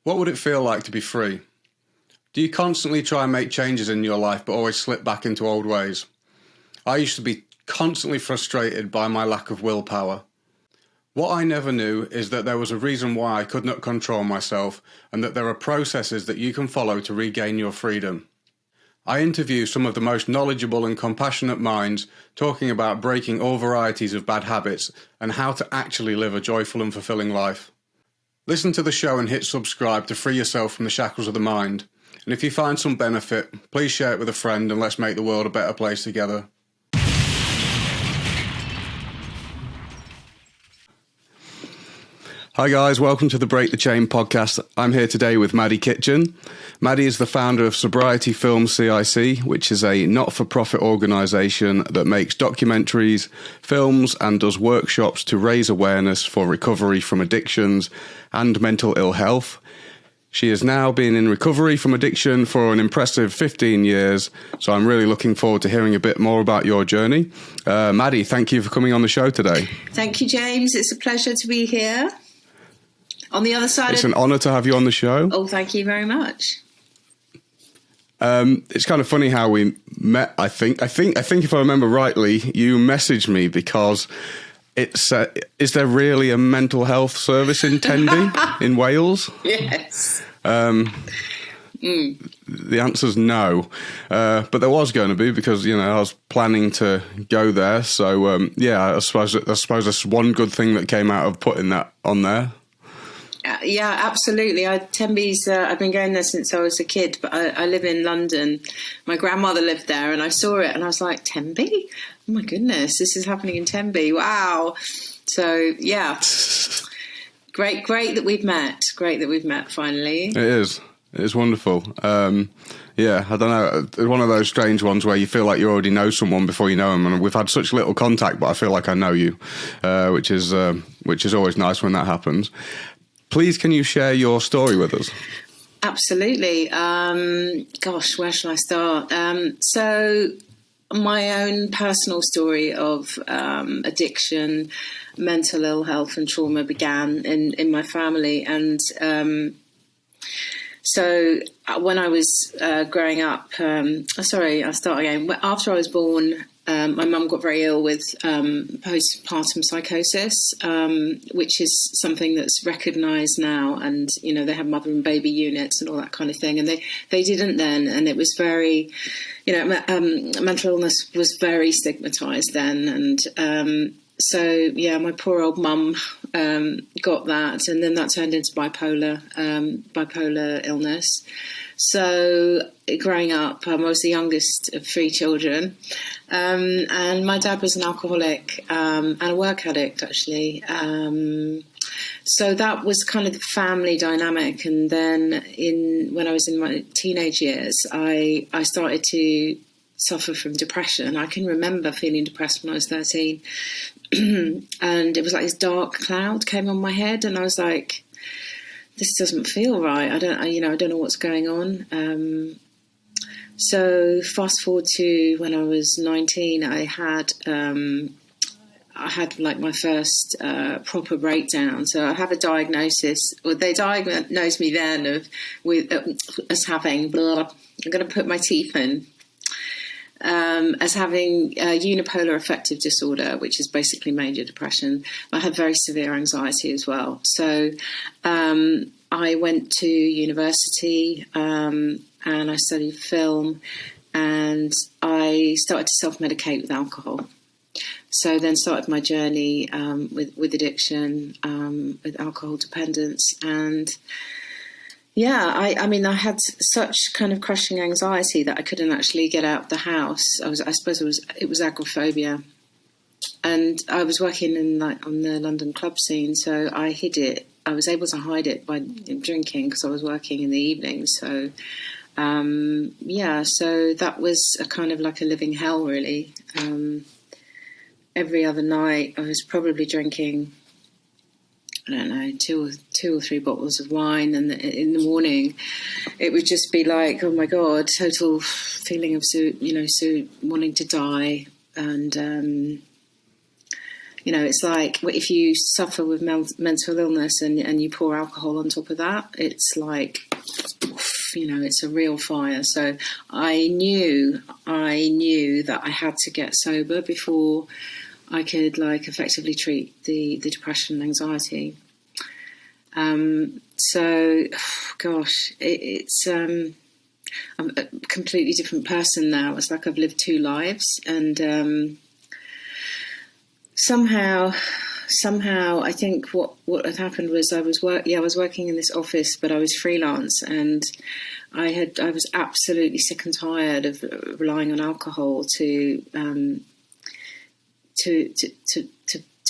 What would it feel like to be free? Do you constantly try and make changes in your life but always slip back into old ways? I used to be constantly frustrated by my lack of willpower. What I never knew is that there was a reason why I could not control myself, and that there are processes that you can follow to regain your freedom. I interview some of the most knowledgeable and compassionate minds talking about breaking all varieties of bad habits and how to actually live a joyful and fulfilling life. Listen to the show and hit subscribe to free yourself from the shackles of the mind. And if you find some benefit, please share it with a friend and let's make the world a better place together. Hi guys, welcome to the Break the Chain podcast. I'm here today with Maddie Kitchen. Maddie is the founder of Sobriety Films CIC, which is a not-for-profit organisation that makes documentaries, films and does workshops to raise awareness for recovery from addictions and mental ill health. She has now been in recovery from addiction for an impressive 15 years, so I'm really looking forward to hearing a bit more about your journey. Maddie, thank you for coming on the show today. Thank you, James. It's a pleasure to be here. On the other side, it's an honour to have you on the show. Oh, thank you very much. It's kind of funny how we met. I think if I remember rightly, you messaged me because it's. Is there really a mental health service in Tenby in Wales? Yes. The answer's no, but there was going to be because I was planning to go there. So I suppose that's one good thing that came out of putting that on there. Yeah, absolutely. Tenby's, I've been going there since I was a kid, but I live in London. My grandmother lived there and I saw it and I was like, Tenby? Oh my goodness, this is happening in Tenby. Wow. So, yeah. Great that we've met. Great that we've met finally. It is wonderful. I don't know. It's one of those strange ones where you feel like you already know someone before you know them. And we've had such little contact, but I feel like I know you, which is always nice when that happens. Please, can you share your story with us? Absolutely. Where shall I start? So my own personal story of addiction, mental ill health and trauma began in my family. And so when I was growing up, I'll start again. After I was born, my mum got very ill with postpartum psychosis, which is something that's recognised now. And, they have mother and baby units and all that kind of thing. And they didn't then. And it was very, mental illness was very stigmatised then. And my poor old mum got that. And then that turned into bipolar illness. So growing up, I was the youngest of 3 children, and my dad was an alcoholic and a work addict, actually. So that was kind of the family dynamic. And then when I was in my teenage years, I started to suffer from depression. I can remember feeling depressed when I was 13, and it was like this dark cloud came on my head, and I was like, this doesn't feel right. I don't know what's going on. So fast forward to when I was 19, I had like my first proper breakdown. So I have a diagnosis. Well, they diagnosed me then as having I'm going to put my teeth in. As having unipolar affective disorder, which is basically major depression. I had very severe anxiety as well. So I went to university and I studied film, and I started to self-medicate with alcohol. So then started my journey with addiction, with alcohol dependence. And I had such kind of crushing anxiety that I couldn't actually get out of the house. I suppose it was agoraphobia, and I was working on the London club scene, so I hid it. I was able to hide it by drinking because I was working in the evenings. So, so that was a kind of like a living hell, really. Every other night, I was probably drinking, I don't know, two or three bottles of wine, and in the morning, it would just be like, oh my God, total feeling of wanting to die, and it's like if you suffer with mental illness and you pour alcohol on top of that, it's like, it's a real fire. So I knew that I had to get sober before I could effectively treat the depression and anxiety. So, gosh, it's I'm a completely different person now. It's like I've lived two lives, and somehow I think what had happened was I was working in this office, but I was freelance, and I was absolutely sick and tired of relying on alcohol to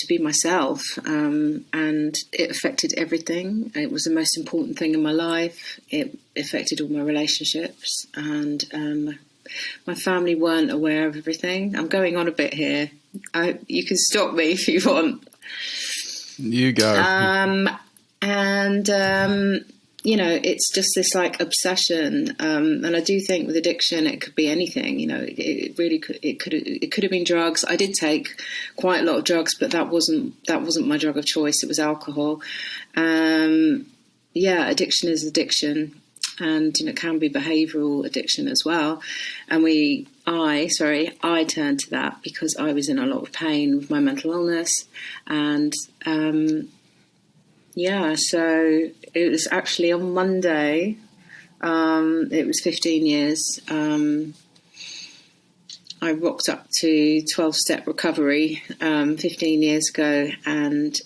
be myself, and it affected everything. It was the most important thing in my life. It affected all my relationships, and my family weren't aware of everything. I'm going on a bit here. You can stop me if you want. You go. It's just this obsession, and I do think with addiction it could be anything. It really could. It could have been drugs. I did take quite a lot of drugs, but that wasn't my drug of choice. It was alcohol. Addiction is addiction, and it can be behavioural addiction as well. And I turned to that because I was in a lot of pain with my mental illness, and so it was actually on Monday. It was 15 years. I rocked up to 12-step recovery 15 years ago, and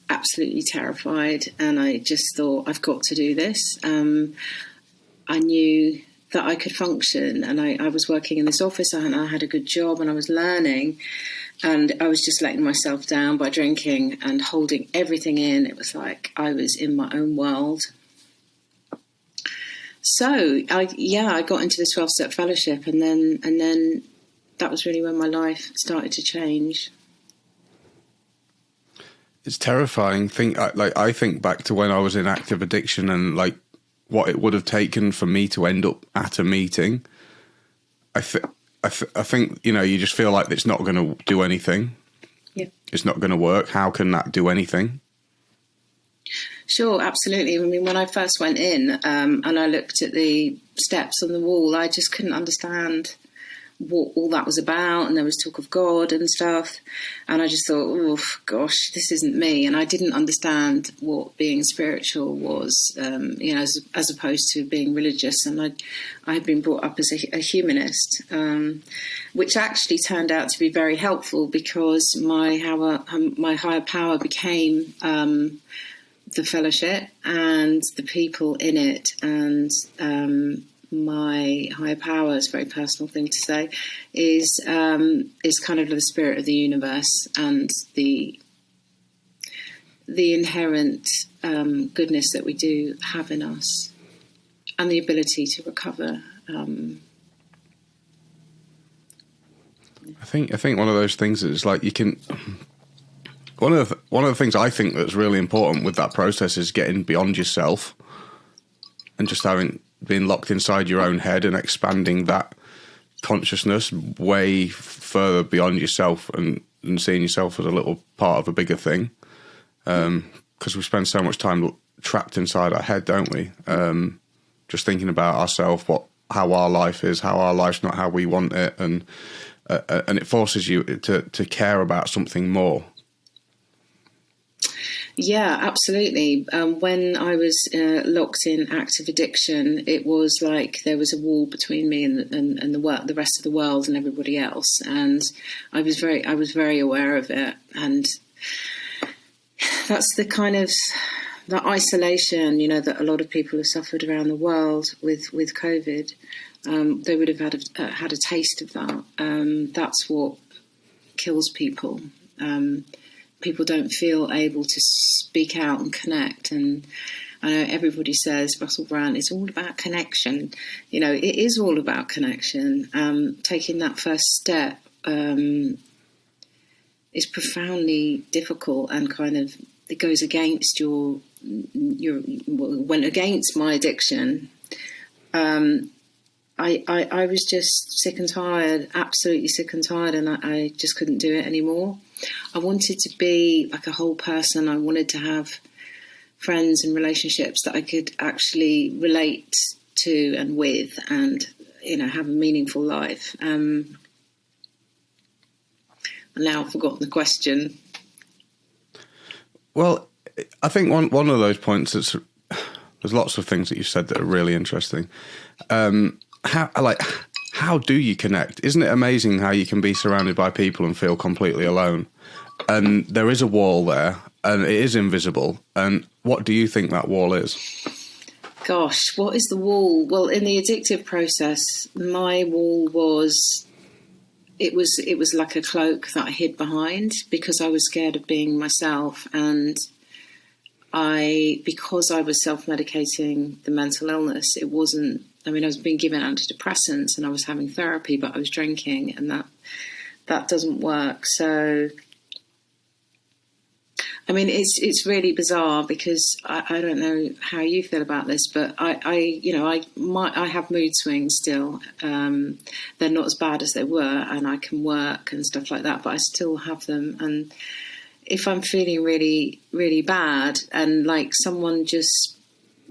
absolutely terrified. And I just thought, I've got to do this. I knew that I could function, and I was working in this office, and I had a good job, and I was learning. And I was just letting myself down by drinking and holding everything in. It was like I was in my own world. So I got into this 12-step fellowship, and then that was really when my life started to change. It's terrifying. I think back to when I was in active addiction and what it would have taken for me to end up at a meeting. I think, you just feel like it's not going to do anything. Yeah. It's not going to work. How can that do anything? Sure, absolutely. I mean, when I first went in and I looked at the steps on the wall, I just couldn't understand what all that was about. And there was talk of God and stuff. And I just thought, oh, gosh, this isn't me. And I didn't understand what being spiritual was, as opposed to being religious. And I had been brought up as a humanist, which actually turned out to be very helpful because my higher power became the fellowship and the people in it. And my higher power, is a very personal thing to say, is kind of the spirit of the universe and the inherent goodness that we do have in us, and the ability to recover. I think one of those things is you can. One of the things I think that's really important with that process is getting beyond yourself and just being locked inside your own head and expanding that consciousness way further beyond yourself and seeing yourself as a little part of a bigger thing. Because we spend so much time trapped inside our head, don't we? Just thinking about ourselves, how our life is, how our life's not how we want it, and it forces you to care about something more. Yeah, absolutely. When I was locked in active addiction, it was like there was a wall between me and the rest of the world and everybody else, and I was very aware of it. And that's the kind of that isolation, that a lot of people have suffered around the world with COVID. They would have had a taste of that. That's what kills people. People don't feel able to speak out and connect. And I know everybody says, Russell Brand, it's all about connection. It is all about connection. Taking that first step is profoundly difficult, and kind of it goes against went against my addiction. I was just sick and tired, absolutely sick and tired, and I just couldn't do it anymore. I wanted to be like a whole person. I wanted to have friends and relationships that I could actually relate to and with, and, you know, have a meaningful life. Now I've forgotten the question. Well, I think one of those points that's, there's lots of things that you said that are really interesting. How do you connect? Isn't it amazing how you can be surrounded by people and feel completely alone? And there is a wall there, and it is invisible. And what do you think that wall is? Gosh, what is the wall? Well, in the addictive process, my wall was, it was like a cloak that I hid behind because I was scared of being myself. And because I was self-medicating the mental illness, it wasn't, I mean, I was being given antidepressants and I was having therapy, but I was drinking, and that doesn't work. So, I mean, it's really bizarre because I don't know how you feel about this, but I have mood swings still. They're not as bad as they were, and I can work and stuff like that, but I still have them. And if I'm feeling really, really bad, and like someone just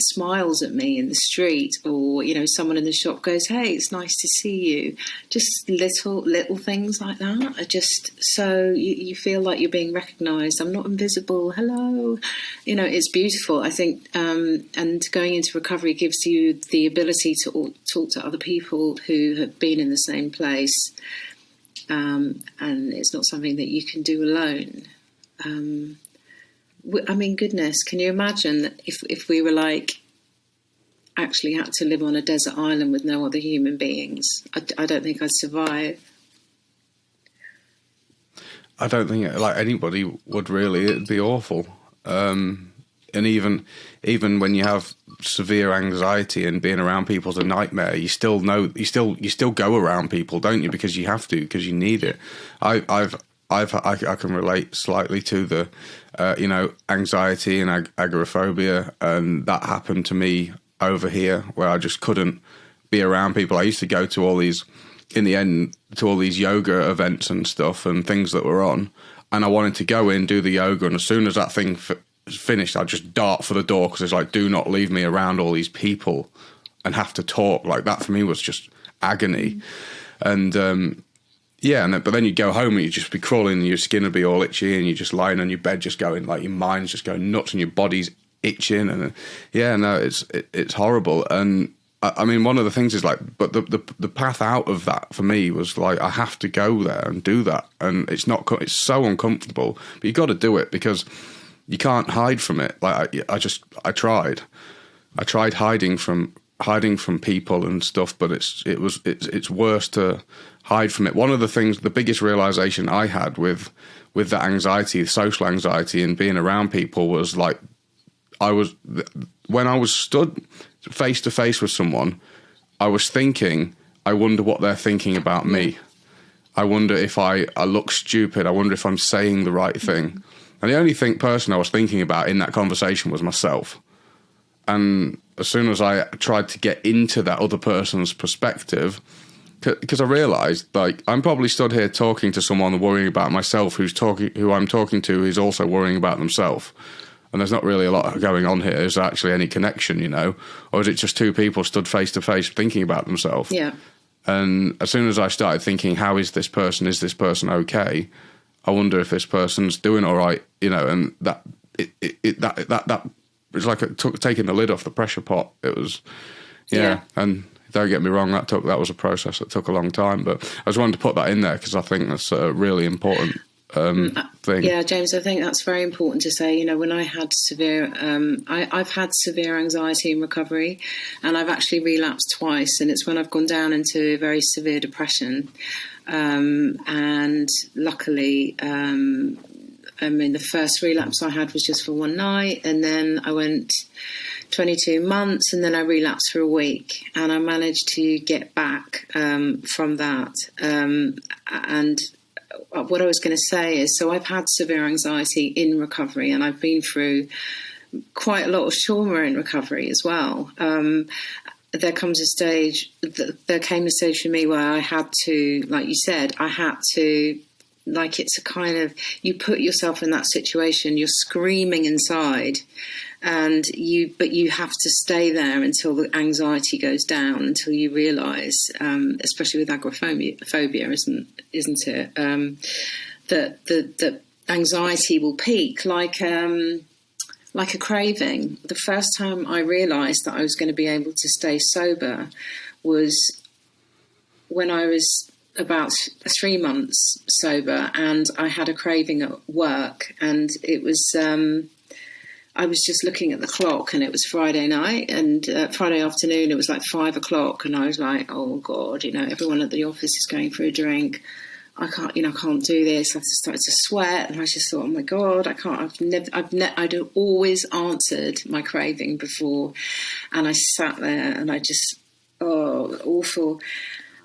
smiles at me in the street, or, you know, someone in the shop goes, "Hey, it's nice to see you," just little things like that are just so you feel like you're being recognised. I'm not invisible. Hello, you know, it's beautiful. I think, and going into recovery gives you the ability to talk to other people who have been in the same place, and it's not something that you can do alone. I mean, goodness, can you imagine that if we were like actually had to live on a desert island with no other human beings? I don't think I'd survive. I don't think like anybody would really. It'd be awful. And even when you have severe anxiety and being around people's a nightmare, you still go around people, don't you? Because you have to, because you need it. I can relate slightly to the, anxiety and agoraphobia, and that happened to me over here where I just couldn't be around people. I used to go to all these yoga events and stuff and things that were on, and I wanted to go in, do the yoga, and as soon as that thing finished, I'd just dart for the door because it's like, do not leave me around all these people and have to talk. Like that for me was just agony. And, but then you go home and you just be crawling and your skin would be all itchy and you're just lying on your bed just going, like, your mind's just going nuts and your body's itching. And it's horrible. And I mean, one of the things is like, but the path out of that for me was like, I have to go there and do that. And it's so uncomfortable, but you got to do it because you can't hide from it. Like I tried hiding from people and stuff, but it's worse to hide from it. One of the things, the biggest realization I had with that anxiety, social anxiety and being around people was like, when I was stood face to face with someone, I was thinking, I wonder what they're thinking about me. I wonder if I look stupid. I wonder if I'm saying the right thing. And the only person I was thinking about in that conversation was myself. And as soon as I tried to get into that other person's perspective, because I realised, like, I'm probably stood here talking to someone worrying about myself, who I'm talking to is also worrying about themselves. And there's not really a lot going on here. Is there actually any connection, you know? Or is it just two people stood face to face thinking about themselves? Yeah. And as soon as I started thinking, how is this person? Is this person okay? I wonder if this person's doing all right, you know, and that it's like taking the lid off the pressure pot. It was, and don't get me wrong, that was a process that took a long time, but I just wanted to put that in there because I think that's a really important thing. Yeah, James, I think that's very important to say. You know, when I had severe, I've had severe anxiety in recovery, and I've actually relapsed twice, and it's when I've gone down into very severe depression. And luckily, I mean, the first relapse I had was just for one night, and then I went 22 months, and then I relapsed for a week, and I managed to get back from that. And what I was going to say is, so I've had severe anxiety in recovery, and I've been through quite a lot of trauma in recovery as well. There came a stage for me where I had to, like you said, I had to like it's a kind of, you put yourself in that situation, you're screaming inside, but you have to stay there until the anxiety goes down, until you realise, especially with agoraphobia, isn't it? That the anxiety will peak like a craving. The first time I realised that I was going to be able to stay sober was when I was about 3 months sober, and I had a craving at work, and it was I was just looking at the clock, and it was Friday night, and Friday afternoon, it was like 5 o'clock, and I was like, oh God, everyone at the office is going for a drink. I can't do this. I started to sweat, and I just thought, oh my God, I can't. I'd always answered my craving before, and I sat there, and I just, awful.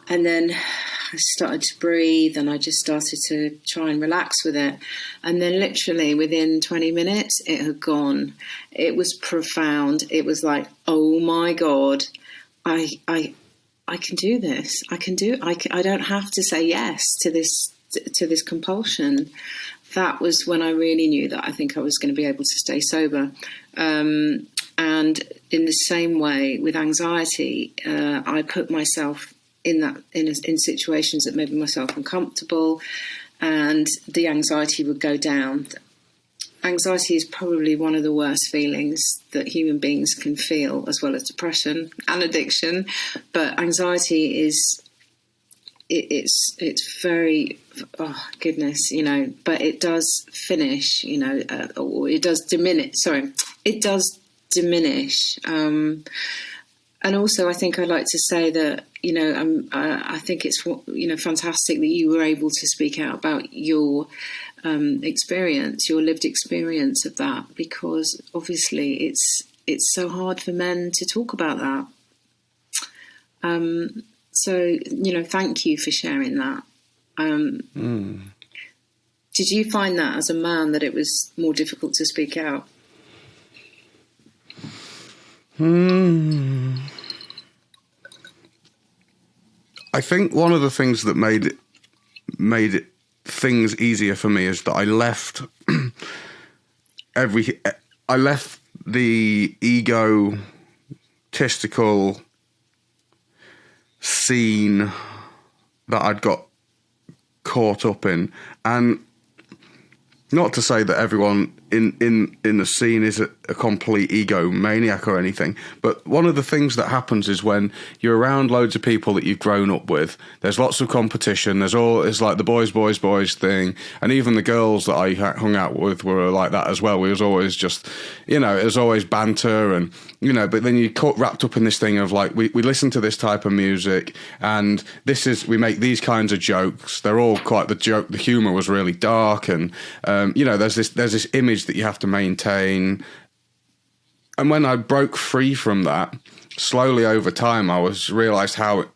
And then I started to breathe, and I just started to try and relax with it. And then literally within 20 minutes, it had gone. It was profound. It was like, oh my God, I can do this. I don't have to say yes to this compulsion. That was when I really knew that I think I was going to be able to stay sober. And in the same way with anxiety, I put myself in situations that made myself uncomfortable, and the anxiety would go down. Anxiety is probably one of the worst feelings that human beings can feel, as well as depression and addiction. But anxiety is, it's very, oh goodness, but it does finish, or it does diminish. Sorry, it does diminish. And also, I think I'd like to say that, I think it's, fantastic that you were able to speak out about your experience, your lived experience of that, because obviously it's so hard for men to talk about that. So, thank you for sharing that. Did you find that as a man that it was more difficult to speak out? I think one of the things that made it things easier for me is that I left the egotistical scene that I'd got caught up in. And not to say that everyone in the scene is a complete egomaniac or anything, but one of the things that happens is when you're around loads of people that you've grown up with, there's lots of competition. It's like the boys thing, and even the girls that I hung out with were like that as well. We was always just, it was always banter, and but then you get wrapped up in this thing of like we listen to this type of music, and we make these kinds of jokes. They're all quite the humor was really dark, and there's this image that you have to maintain. And when I broke free from that, slowly over time, I realised how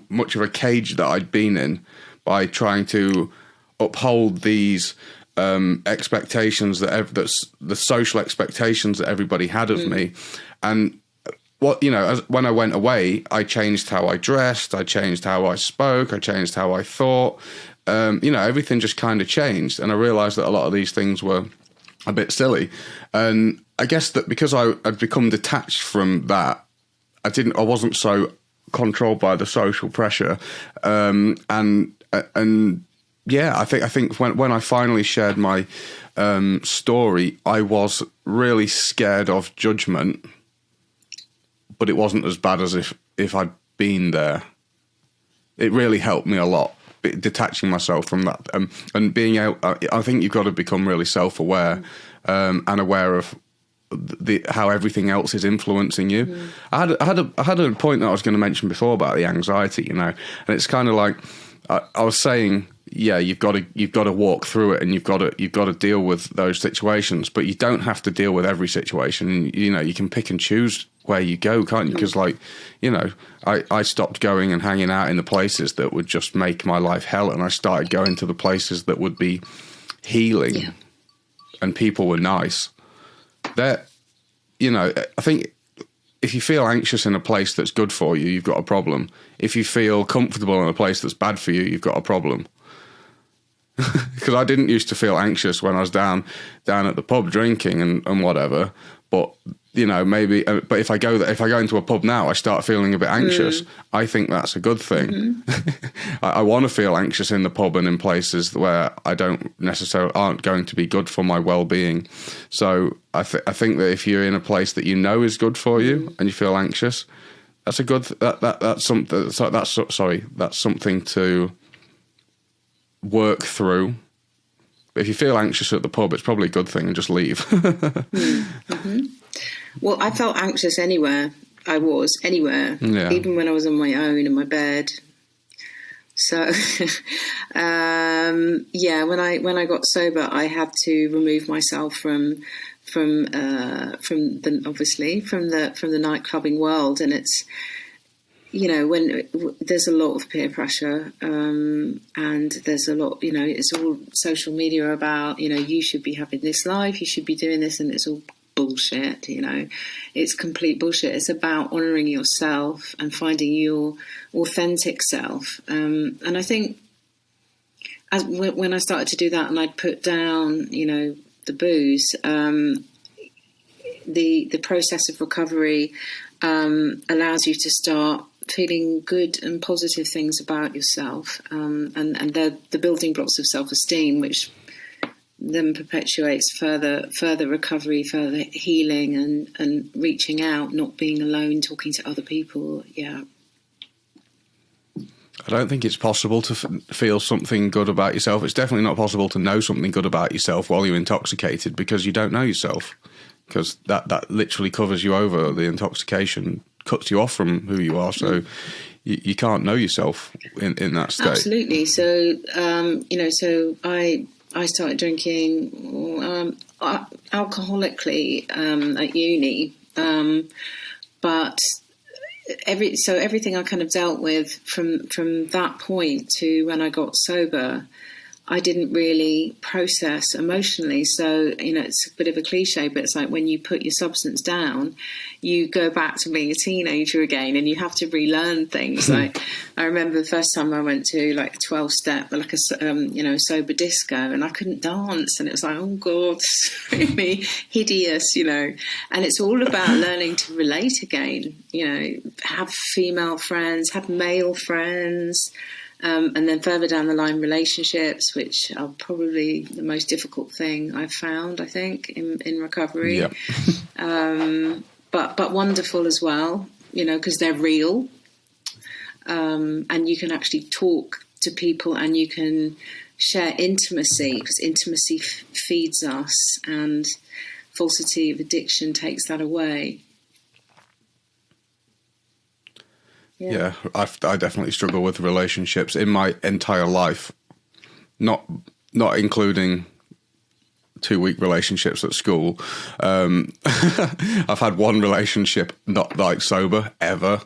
much of a cage that I'd been in by trying to uphold these expectations that's the social expectations that everybody had of me. And when I went away, I changed how I dressed, I changed how I spoke, I changed how I thought. Everything just kind of changed, and I realised that a lot of these things were a bit silly. And I guess that because I'd become detached from that, I wasn't so controlled by the social pressure. I think when I finally shared my story, I was really scared of judgment, but it wasn't as bad as if I'd been there. It really helped me a lot, detaching myself from that, and being out. I think you've got to become really self-aware and aware of how everything else is influencing you. I had a point that I was going to mention before about the anxiety, and it's kind of like I was saying. Yeah, you've got to walk through it, and you've got to deal with those situations, but you don't have to deal with every situation. You can pick and choose where you go, can't you? Because I stopped going and hanging out in the places that would just make my life hell, and I started going to the places that would be healing, and people were nice. I think if you feel anxious in a place that's good for you, you've got a problem. If you feel comfortable in a place that's bad for you, you've got a problem. because I didn't used to feel anxious when I was down at the pub drinking and whatever. But maybe. But if I go into a pub now, I start feeling a bit anxious. I think that's a good thing. I want to feel anxious in the pub and in places where I don't necessarily aren't going to be good for my well-being. So I think that if you're in a place that you know is good for you and you feel anxious, that's a good. That's something. That's something to work through. But if you feel anxious at the pub, it's probably a good thing, and just leave. Well, I felt anxious anywhere. Even when I was on my own in my bed. So, when I got sober, I had to remove myself from the nightclubbing world, and it's when there's a lot of peer pressure, and there's a lot, it's all social media about, you should be having this life, you should be doing this, and it's all bullshit. It's complete bullshit. It's about honouring yourself and finding your authentic self. And I think when I started to do that, and I'd put down, the booze, the process of recovery allows you to start feeling good and positive things about yourself, and they're the building blocks of self-esteem, which then perpetuates further recovery, further healing, and reaching out, not being alone, talking to other people. Yeah. I don't think it's possible to feel something good about yourself. It's definitely not possible to know something good about yourself while you're intoxicated, because you don't know yourself, because that literally covers you over. The intoxication cuts you off from who you are. So you can't know yourself in that state. Absolutely. So, so I started drinking alcoholically at uni, but everything I kind of dealt with from that point to when I got sober, I didn't really process emotionally. So, it's a bit of a cliche, but it's like when you put your substance down, you go back to being a teenager again, and you have to relearn things. Like, I remember the first time I went to like a 12-step, like a sober disco, and I couldn't dance, and it was like, oh God, it's really hideous, and it's all about learning to relate again, have female friends, have male friends. And then further down the line, relationships, which are probably the most difficult thing I've found, I think, in recovery. Yep. But wonderful as well, because they're real. And you can actually talk to people, and you can share intimacy, because intimacy feeds us, and falsity of addiction takes that away. Yeah, I definitely struggle with relationships in my entire life, not including 2-week relationships at school. I've had one relationship not like sober ever,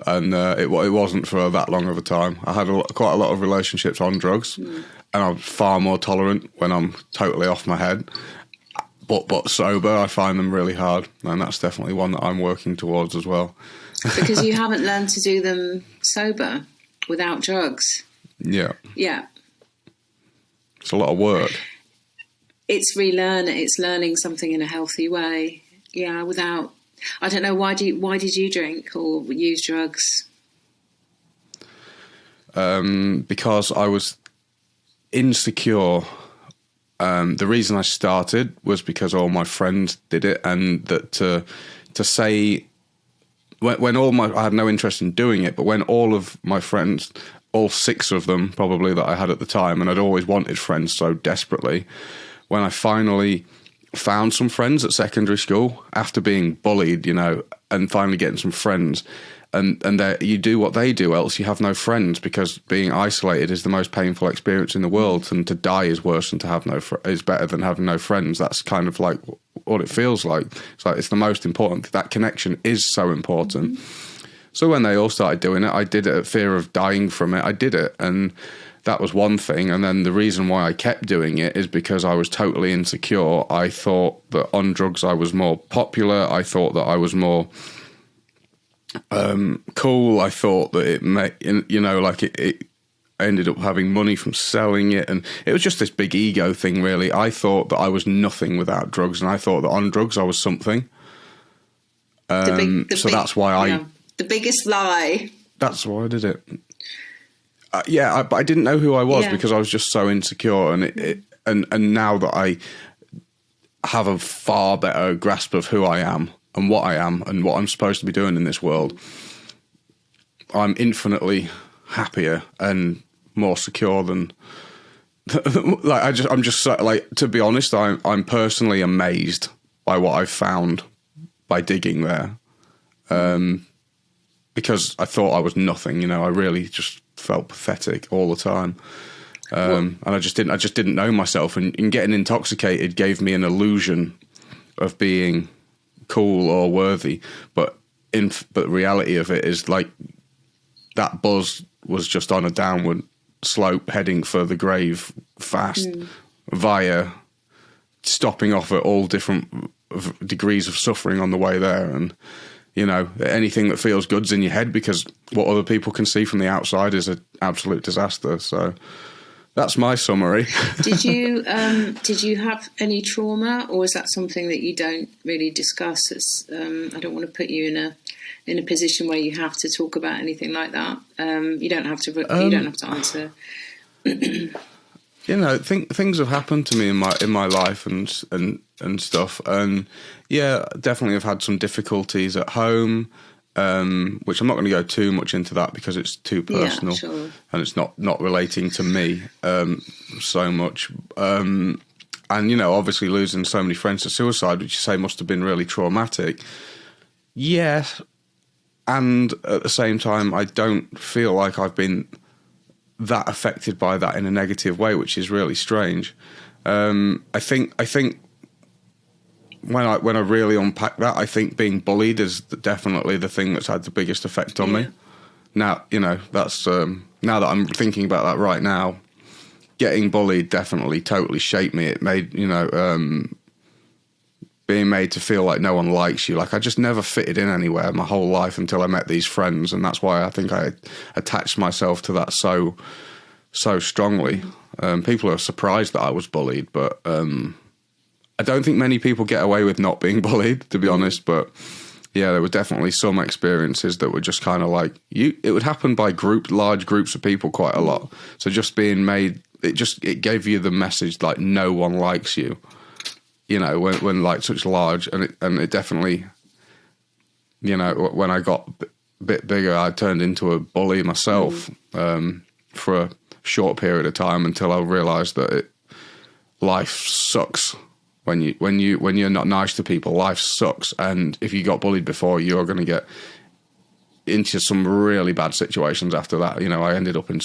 and it wasn't for that long of a time. I had quite a lot of relationships on drugs, and I'm far more tolerant when I'm totally off my head. But sober, I find them really hard, and that's definitely one that I'm working towards as well. Because you haven't learned to do them sober, without drugs. Yeah. Yeah. It's a lot of work. It's relearning. It's learning something in a healthy way. Yeah, without... I don't know, why did you drink or use drugs? Because I was insecure. The reason I started was because all my friends did it, and that to say... When I had no interest in doing it, but when all of my friends, all 6 of them probably that I had at the time, and I'd always wanted friends so desperately, when I finally found some friends at secondary school after being bullied, and finally getting some friends, and you do what they do, else you have no friends, because being isolated is the most painful experience in the world, and to die is worse than to have is better than having no friends. That's kind of like what it feels like. It's the most important. That connection is so important. So when they all started doing it, I did it at fear of dying from it. I did it, and that was one thing. And then the reason why I kept doing it is because I was totally insecure. I thought that on drugs I was more popular. I thought that I was more cool. I thought that it I ended up having money from selling it, and it was just this big ego thing, really. I thought that I was nothing without drugs, and I thought that on drugs I was something. That's why the biggest lie. That's why I did it. But I didn't know who I was because I was just so insecure, and now that I have a far better grasp of who I am and what I'm supposed to be doing in this world, I'm infinitely happier and more secure than I'm just to be honest, I'm personally amazed by what I've found by digging there, because I thought I was nothing. I really just felt pathetic all the time, and I just didn't know myself. And getting intoxicated gave me an illusion of being cool or worthy, but reality of it is like that buzz was just on a downward slope heading for the grave fast via stopping off at all different degrees of suffering on the way there. And anything that feels good's in your head, because what other people can see from the outside is an absolute disaster. So that's my summary. Did you have any trauma, or is that something that you don't really discuss? I don't want to put you in a position where you have to talk about anything like that. You don't have to. You don't have to answer. Things have happened to me in my life and stuff, and definitely I've had some difficulties at home, which I'm not going to go too much into that because it's too personal, sure. And it's not relating to me so much. And obviously losing so many friends to suicide, which you say must have been really traumatic. Yes, and at the same time, I don't feel like I've been that affected by that in a negative way, which is really strange. I think when I really unpack that, I think being bullied is definitely the thing that's had the biggest effect on me. Now, that's now that I'm thinking about that right now, getting bullied definitely totally shaped me. It made being made to feel like no one likes you. Like I just never fitted in anywhere my whole life until I met these friends, and that's why I think I attached myself to that so strongly. People are surprised that I was bullied, but I don't think many people get away with not being bullied, to be honest. But yeah, there were definitely some experiences that were just kind of like it would happen by large groups of people quite a lot. So just being made, it gave you the message like no one likes you. When like such large, and it definitely, when I got a bit bigger, I turned into a bully myself for a short period of time until I realised that life sucks when you're not nice to people. Life sucks, and if you got bullied before, you're going to get into some really bad situations after that. I ended up in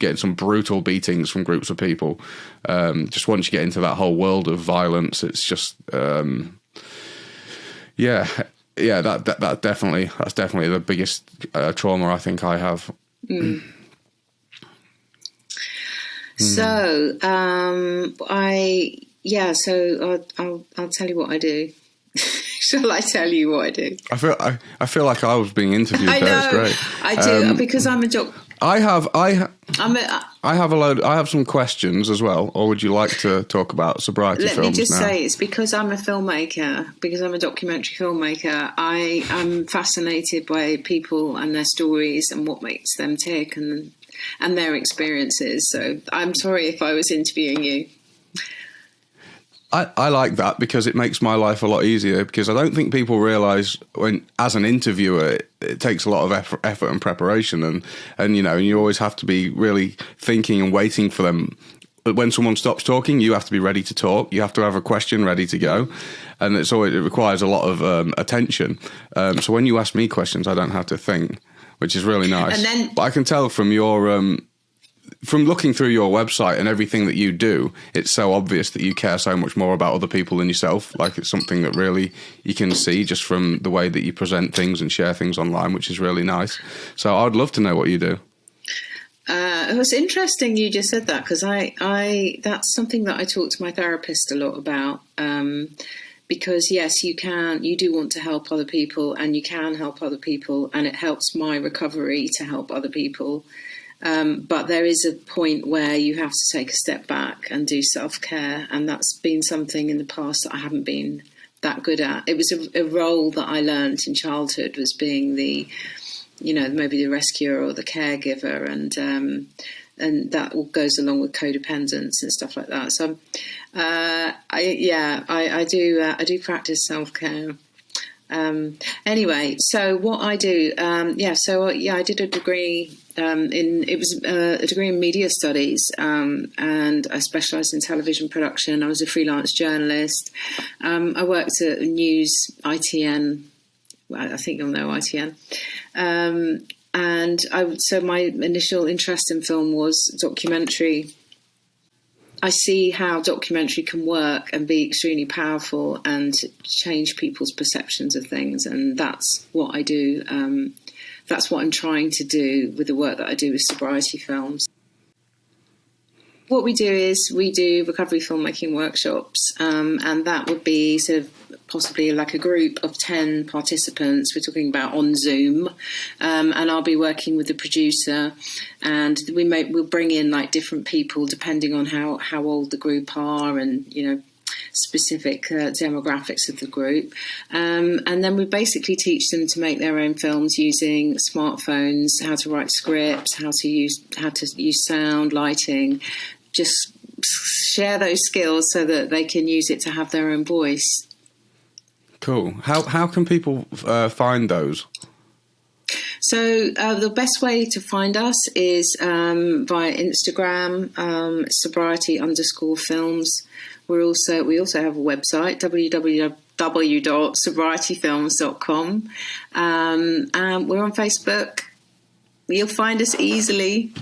getting some brutal beatings from groups of people. Just once you get into that whole world of violence, it's just that's definitely the biggest trauma I think I have. So I'll tell you what I do. Shall I tell you what I do? I feel like I was being interviewed. I know. It's great. I do because I'm a doctor. I have some questions as well, or would you like to talk about sobriety films now? Let me just say, it's because I'm a filmmaker, because I'm a documentary filmmaker. I am fascinated by people and their stories and what makes them tick and their experiences. So I'm sorry if I was interviewing you. I like that because it makes my life a lot easier, because I don't think people realise when, as an interviewer, it takes a lot of effort and preparation, and you always have to be really thinking and waiting for them. But when someone stops talking, you have to be ready to talk. You have to have a question ready to go, and it requires a lot of attention. So when you ask me questions, I don't have to think, which is really nice. But I can tell from your from looking through your website and everything that you do, it's so obvious that you care so much more about other people than yourself. Like it's something that really you can see just from the way that you present things and share things online, which is really nice. So I'd love to know what you do. It was interesting you just said that, because I that's something that I talk to my therapist a lot about. Because yes, you do want to help other people, and you can help other people, and it helps my recovery to help other people. But there is a point where you have to take a step back and do self-care, and that's been something in the past that I haven't been that good at. It was a role that I learned in childhood, was being the, maybe the rescuer or the caregiver, and that all goes along with codependence and stuff like that. So, I do practice self-care. Anyway, so what I do, I did a degree a degree in media studies, and I specialised in television production. I was a freelance journalist. I worked at News ITN. I think you'll know ITN. So my initial interest in film was documentary. I see how documentary can work and be extremely powerful and change people's perceptions of things, and that's what I do. That's what I'm trying to do with the work that I do with Sobriety Films. What we do is we do recovery filmmaking workshops, and that would be sort of possibly like a group of 10 participants. We're talking about on Zoom, and I'll be working with the producer, and we'll bring in like different people depending on how old the group are, and specific demographics of the group, and then we basically teach them to make their own films using smartphones, how to write scripts, how to use sound, lighting, just share those skills so that they can use it to have their own voice. Cool. How can people find those? So the best way to find us is via Instagram, sobriety_films. We also have a website, www.sobrietyfilms.com, and we're on Facebook. You'll find us easily.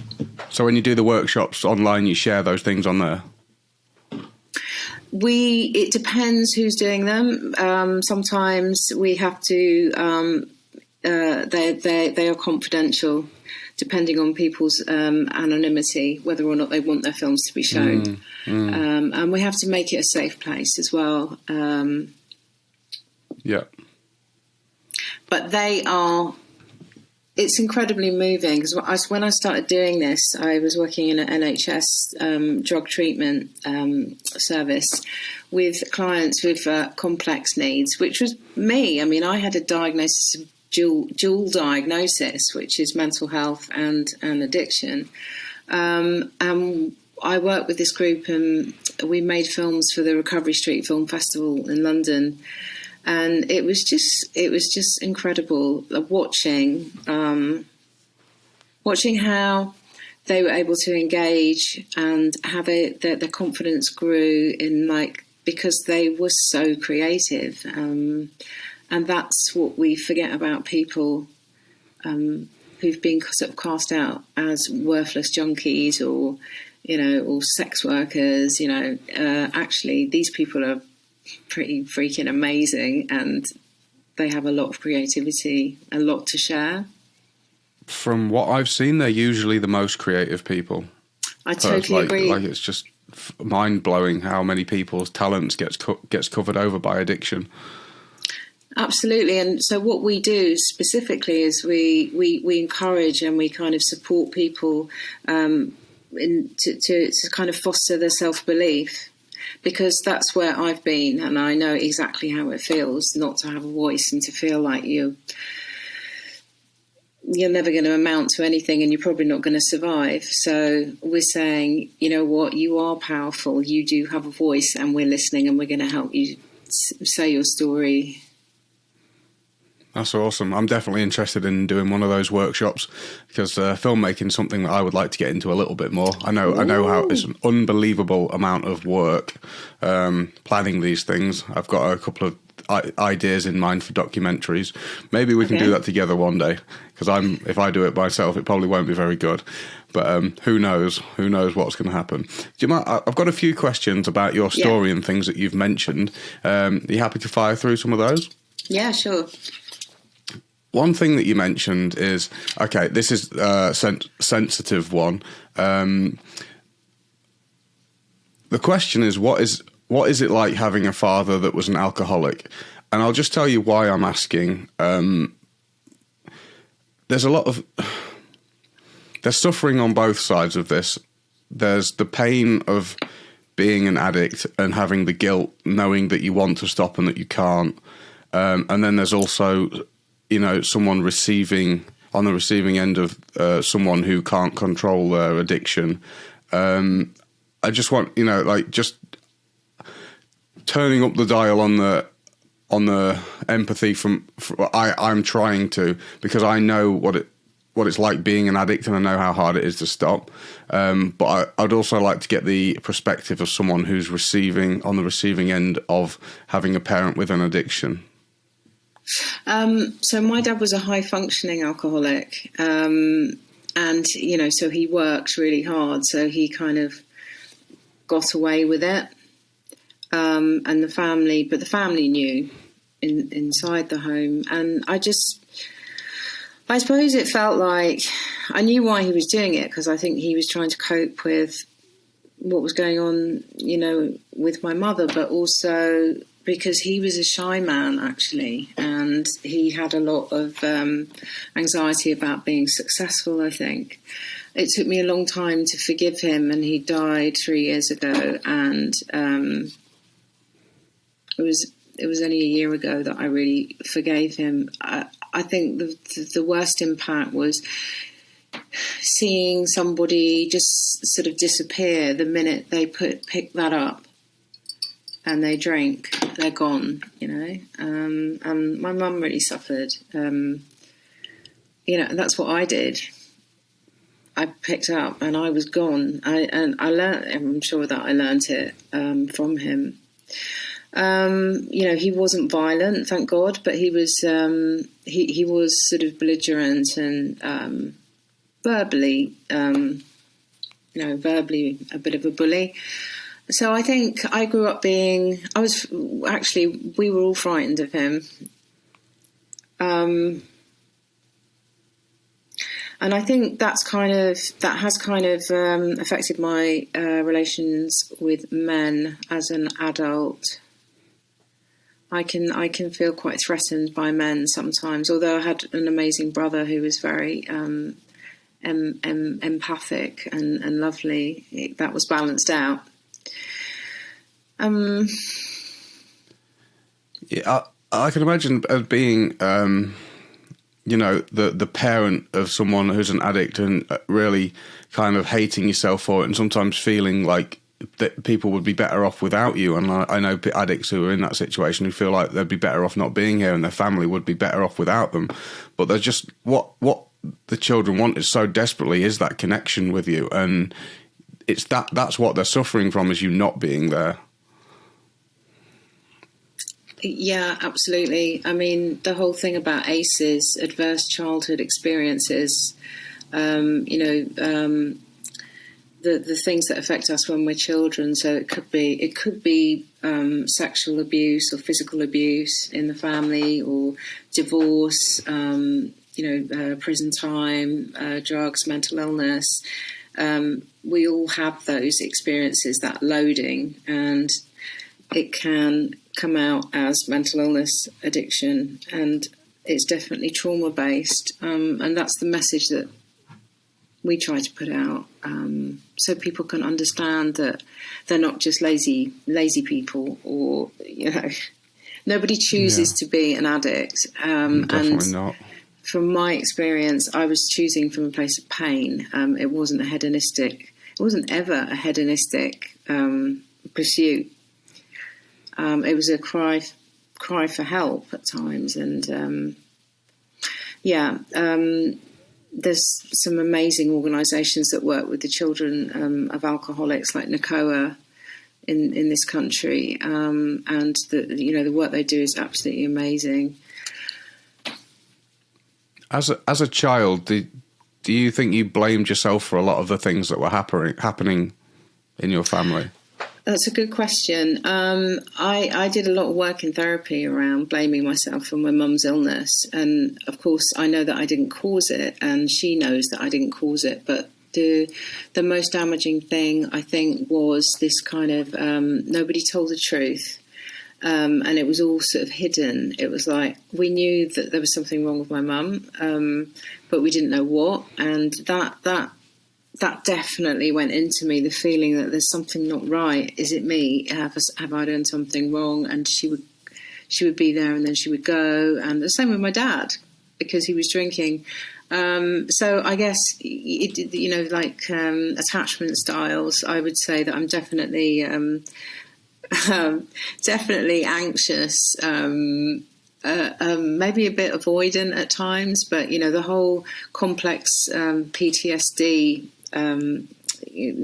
So when you do the workshops online, you share those things on there? It depends who's doing them. Sometimes we have to. They are confidential, depending on people's anonymity, whether or not they want their films to be shown. And we have to make it a safe place as well. But it's incredibly moving, because when I started doing this, I was working in an NHS drug treatment service with clients with complex needs, which was me. I mean, I had a diagnosis of dual diagnosis, which is mental health and addiction. And I worked with this group, and we made films for the Recovery Street Film Festival in London. And it was just incredible watching how they were able to engage, and how their confidence grew because they were so creative. And that's what we forget about people who've been sort of cast out as worthless junkies or sex workers. Actually, these people are pretty freaking amazing, and they have a lot of creativity, a lot to share. From what I've seen, they're usually the most creative people. I totally agree. It's just mind-blowing how many people's talents gets covered over by addiction. Absolutely. And so what we do specifically is we encourage and we kind of support people to kind of foster their self-belief. Because that's where I've been, and I know exactly how it feels not to have a voice and to feel like you're never going to amount to anything, and you're probably not going to survive. So we're saying, you know what, you are powerful, you do have a voice, and we're listening, and we're going to help you say your story. That's awesome. I'm definitely interested in doing one of those workshops, because filmmaking is something that I would like to get into a little bit more. I know how it's an unbelievable amount of work planning these things. I've got a couple of ideas in mind for documentaries. Maybe we can do that together one day, because if I do it myself, it probably won't be very good. But who knows? Who knows what's going to happen? Do you mind? I've got a few questions about your story and things that you've mentioned. Are you happy to fire through some of those? Yeah, sure. One thing that you mentioned is, okay, this is a sensitive one. The question is, what is it like having a father that was an alcoholic? And I'll just tell you why I'm asking. There's a lot of there's suffering on both sides of this. There's the pain of being an addict and having the guilt, knowing that you want to stop and that you can't. And then there's also, someone on the receiving end of someone who can't control their addiction. I just want, just turning up the dial on the empathy I'm trying to, because I know what it's like being an addict, and I know how hard it is to stop. But I'd also like to get the perspective of someone who's on the receiving end of having a parent with an addiction. So my dad was a high functioning alcoholic, and so he worked really hard, so he kind of got away with it, and the family knew inside the home, and I suppose it felt like I knew why he was doing it, because I think he was trying to cope with what was going on, with my mother, but also because he was a shy man, actually, and he had a lot of anxiety about being successful, I think. It took me a long time to forgive him, and he died 3 years ago, and it was only a year ago that I really forgave him. I think the worst impact was seeing somebody just sort of disappear the minute they pick that up and they drink. They're gone, and my mum really suffered. And that's what I did. I picked up and I was gone. I'm sure that I learnt it from him. He wasn't violent, thank God, but he was he was sort of belligerent and verbally a bit of a bully. So I think I grew up we were all frightened of him. And I think that has kind of affected my relations with men as an adult. I can feel quite threatened by men sometimes, although I had an amazing brother who was very empathic and lovely. That was balanced out. Yeah, I can imagine as being, the parent of someone who's an addict and really kind of hating yourself for it, and sometimes feeling like that people would be better off without you. And I know addicts who are in that situation who feel like they'd be better off not being here, and their family would be better off without them. But they're just what the children want is so desperately is that connection with you, and it's that's what they're suffering from, is you not being there. Yeah, absolutely. I mean, the whole thing about ACEs, adverse childhood experiences, the things that affect us when we're children. So it could be sexual abuse or physical abuse in the family, or divorce, prison time, drugs, mental illness. We all have those experiences, that loading, and it can come out as mental illness, addiction, and it's definitely trauma-based. And that's the message that we try to put out, so people can understand that they're not just lazy people, or, nobody chooses to be an addict. Definitely not. From my experience, I was choosing from a place of pain. It wasn't ever a hedonistic pursuit. It was a cry for help at times, and there's some amazing organisations that work with the children of alcoholics, like NACOA in this country, and the work they do is absolutely amazing. As a child, do you think you blamed yourself for a lot of the things that were happening in your family? That's a good question. I did a lot of work in therapy around blaming myself for my mum's illness. And of course, I know that I didn't cause it, and she knows that I didn't cause it. But the most damaging thing, I think, was this kind of nobody told the truth. and it was all sort of hidden. It was like we knew that there was something wrong with my mum, but we didn't know what, and that definitely went into me, the feeling that there's something not right. Is it me? Have I done something wrong? And she would be there, and then she would go. And the same with my dad, because he was drinking. So I guess, attachment styles, I would say that I'm definitely definitely anxious, maybe a bit avoidant at times, but the whole complex PTSD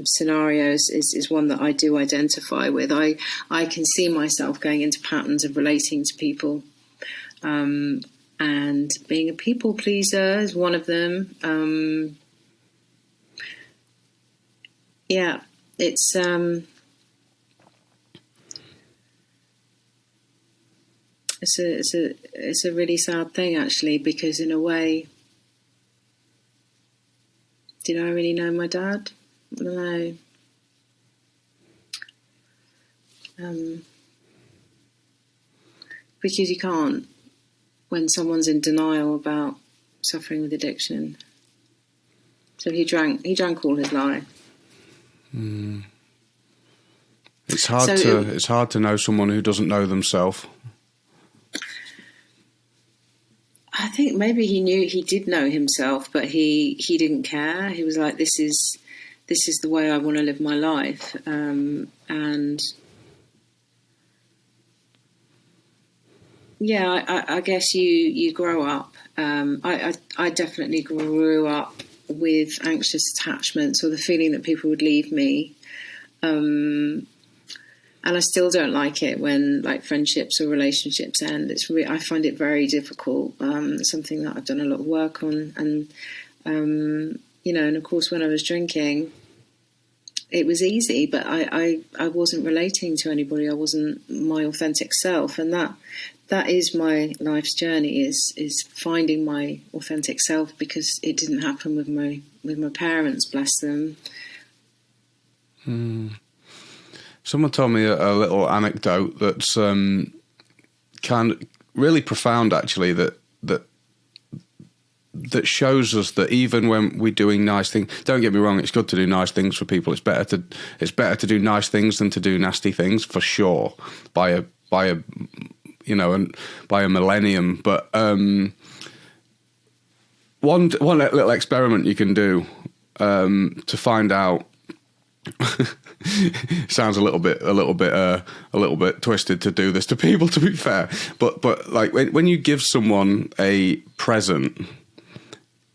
scenarios is one that I do identify with. I can see myself going into patterns of relating to people, and being a people pleaser is one of them. It's It's a really sad thing, actually, because in a way, did I really know my dad? I don't know. Because you can't, when someone's in denial about suffering with addiction. So he drank all his life. It's hard to know someone who doesn't know themselves. I think maybe he did know himself, but he didn't care. He was like, this is the way I want to live my life. And yeah, I guess you grow up. I definitely grew up with anxious attachments, or the feeling that people would leave me. And I still don't like it when friendships or relationships end. I find it very difficult. It's something that I've done a lot of work on. And, and of course, when I was drinking, it was easy, but I wasn't relating to anybody. I wasn't my authentic self. And that is my life's journey, is finding my authentic self, because it didn't happen with my parents, bless them. Someone told me a little anecdote that's kind of really profound, actually, that shows us that even when we're doing nice things, don't get me wrong, it's good to do nice things for people. It's better to do nice things than to do nasty things, for sure, by a millennium. But one little experiment you can do to find out. Sounds a little bit twisted to do this to people, to be fair, but like when you give someone a present,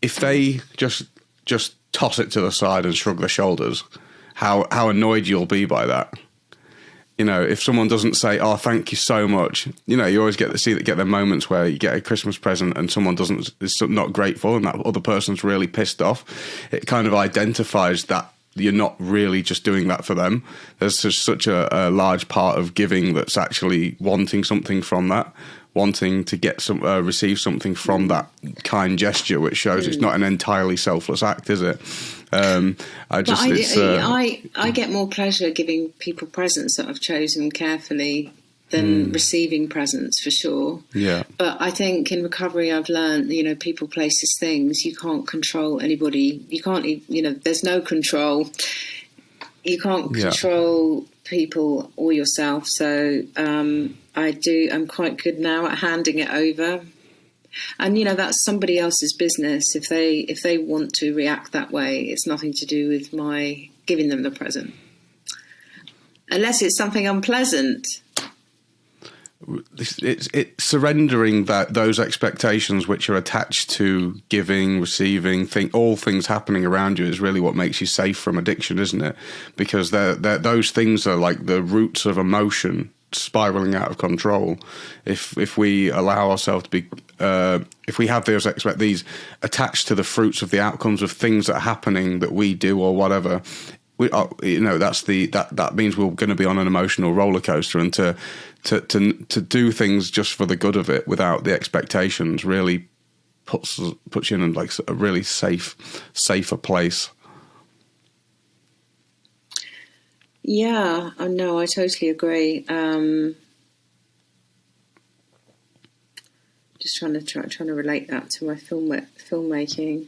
if they just toss it to the side and shrug their shoulders, how annoyed you'll be by that. If someone doesn't say, "Oh, thank you so much," you always get the moments where you get a Christmas present and someone is not grateful, and that other person's really pissed off. It kind of identifies that you're not really just doing that for them. There's just such a large part of giving that's actually wanting something from that, wanting to get receive something from that kind gesture, which shows it's not an entirely selfless act, is it? I get more pleasure giving people presents that I've chosen carefully than receiving presents, for sure. Yeah. But I think in recovery I've learned, people, places, things, you can't control anybody. You can't, there's no control. You can't control people or yourself. So I'm quite good now at handing it over. And, that's somebody else's business. If they want to react that way, it's nothing to do with my giving them the present. Unless it's something unpleasant. It's surrendering those expectations which are attached to giving, receiving, all things happening around you is really what makes you safe from addiction, isn't it? Because those things are like the roots of emotion spiraling out of control. If we allow ourselves to be, if we have these attached to the fruits of the outcomes of things that are happening that we do or whatever, that means we're going to be on an emotional roller coaster, and to do things just for the good of it without the expectations really puts you in like a really safer place. Yeah, no, I totally agree. Just trying to relate that to my filmmaking.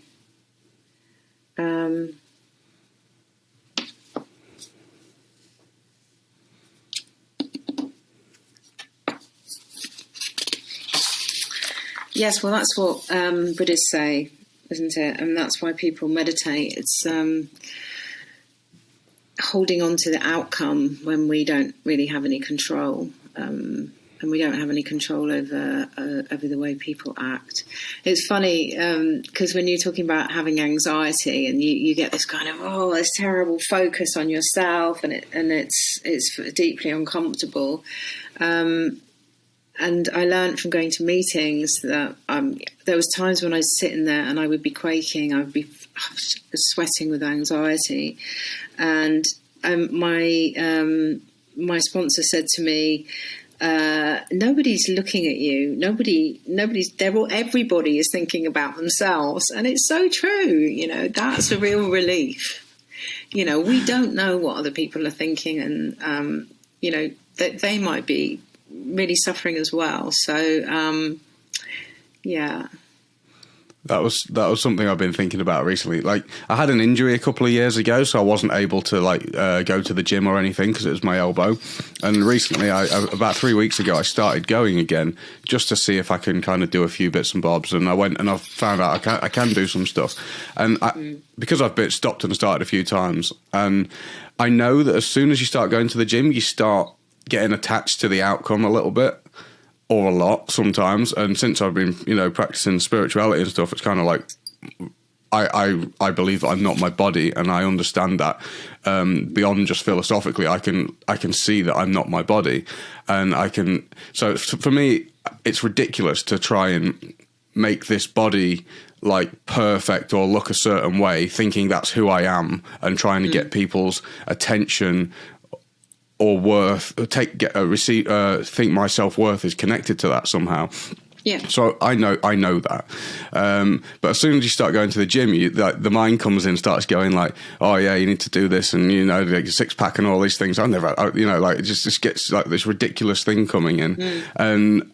Yes, well, that's what Buddhists say, isn't it? And that's why people meditate. It's holding on to the outcome when we don't really have any control, and we don't have any control over the way people act. It's funny because when you're talking about having anxiety, and you get this kind of this terrible focus on yourself, and it's deeply uncomfortable. And I learned from going to meetings that there was times when I was sitting there and I would be quaking, I was sweating with anxiety, and my sponsor said to me, "Nobody's looking at you. Everybody is thinking about themselves," and it's so true. That's a real relief. We don't know what other people are thinking, and that they might be really suffering as well. So yeah, that was something I've been thinking about recently. Like, I had an injury a couple of years ago, so I wasn't able to go to the gym or anything because it was my elbow. And recently, about 3 weeks ago, I started going again just to see if I can kind of do a few bits and bobs. And I went and I found out I can do some stuff. And because I've been stopped and started a few times, and I know that as soon as you start going to the gym, you start getting attached to the outcome a little bit, or a lot sometimes. And since I've been, practicing spirituality and stuff, it's kind of like I believe that I'm not my body, and I understand that beyond just philosophically. I can see that I'm not my body, and I can. So for me, it's ridiculous to try and make this body like perfect or look a certain way, thinking that's who I am, and trying to get people's attention or worth, think my self-worth is connected to that somehow. Yeah. So I know that. But as soon as you start going to the gym, the mind comes in, starts going like, oh yeah, you need to do this, and like six pack and all these things. It just gets like this ridiculous thing coming in, and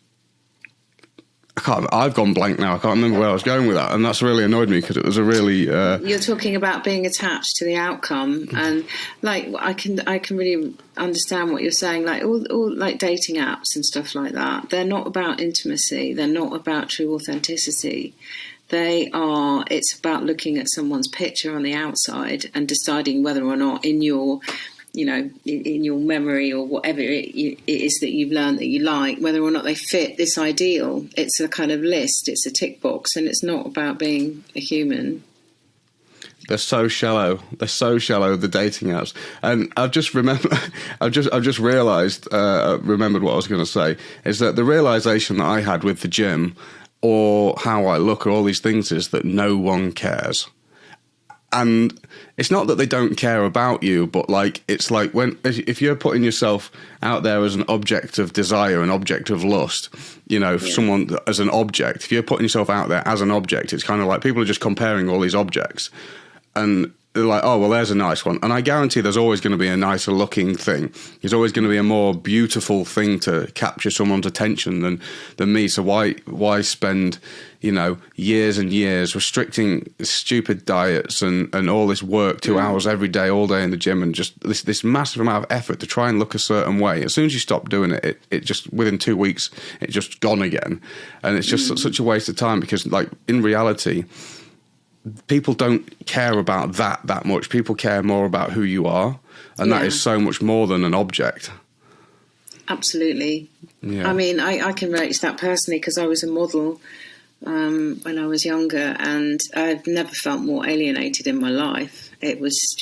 I've gone blank now. I can't remember where I was going with that, and that's really annoyed me because it was a really. You're talking about being attached to the outcome, and like I can really understand what you're saying. Like all like dating apps and stuff like that. They're not about intimacy. They're not about true authenticity. It's about looking at someone's picture on the outside and deciding whether or not in your memory or whatever it is that you've learned that you like, whether or not they fit this ideal. It's a kind of list, it's a tick box, and it's not about being a human. They're so shallow, the dating apps. And I've just remembered what I was going to say, is that the realization that I had with the gym or how I look or all these things is that no one cares. And it's not that they don't care about you, but like it's like if you're putting yourself out there as an object of desire, an object of lust, someone as an object, if you're putting yourself out there as an object, it's kind of like people are just comparing all these objects, and they're like, oh, well, there's a nice one. And I guarantee there's always going to be a nicer looking thing. There's always going to be a more beautiful thing to capture someone's attention than me. So why spend, years and years restricting stupid diets and all this work, 2 hours every day, all day in the gym, and just this massive amount of effort to try and look a certain way. As soon as you stop doing it, it just, within 2 weeks, it's just gone again. And it's just such a waste of time because, like, in reality, people don't care about that much. People care more about who you are, and that is so much more than an object. Absolutely. Yeah. I mean, I can relate to that personally because I was a model when I was younger, and I've never felt more alienated in my life. It was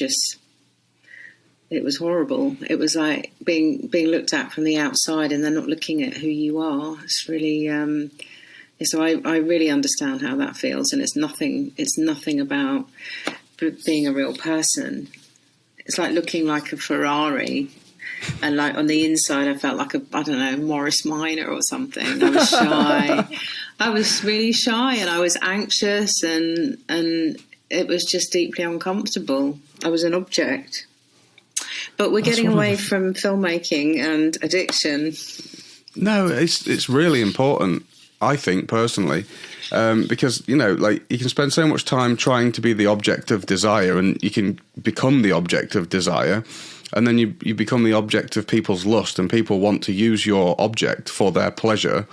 horrible. It was like being looked at from the outside, and they're not looking at who you are. It's really. So I really understand how that feels, and it's nothing about being a real person. It's like looking like a Ferrari, and like on the inside I felt like Morris Minor or something. I was shy. I was really shy, and I was anxious, and it was just deeply uncomfortable. I was an object. But we're getting away from filmmaking and addiction. No, it's really important. I think personally, because, you know, like you can spend so much time trying to be the object of desire, and you can become the object of desire, and then you become the object of people's lust, and people want to use your object for their pleasure,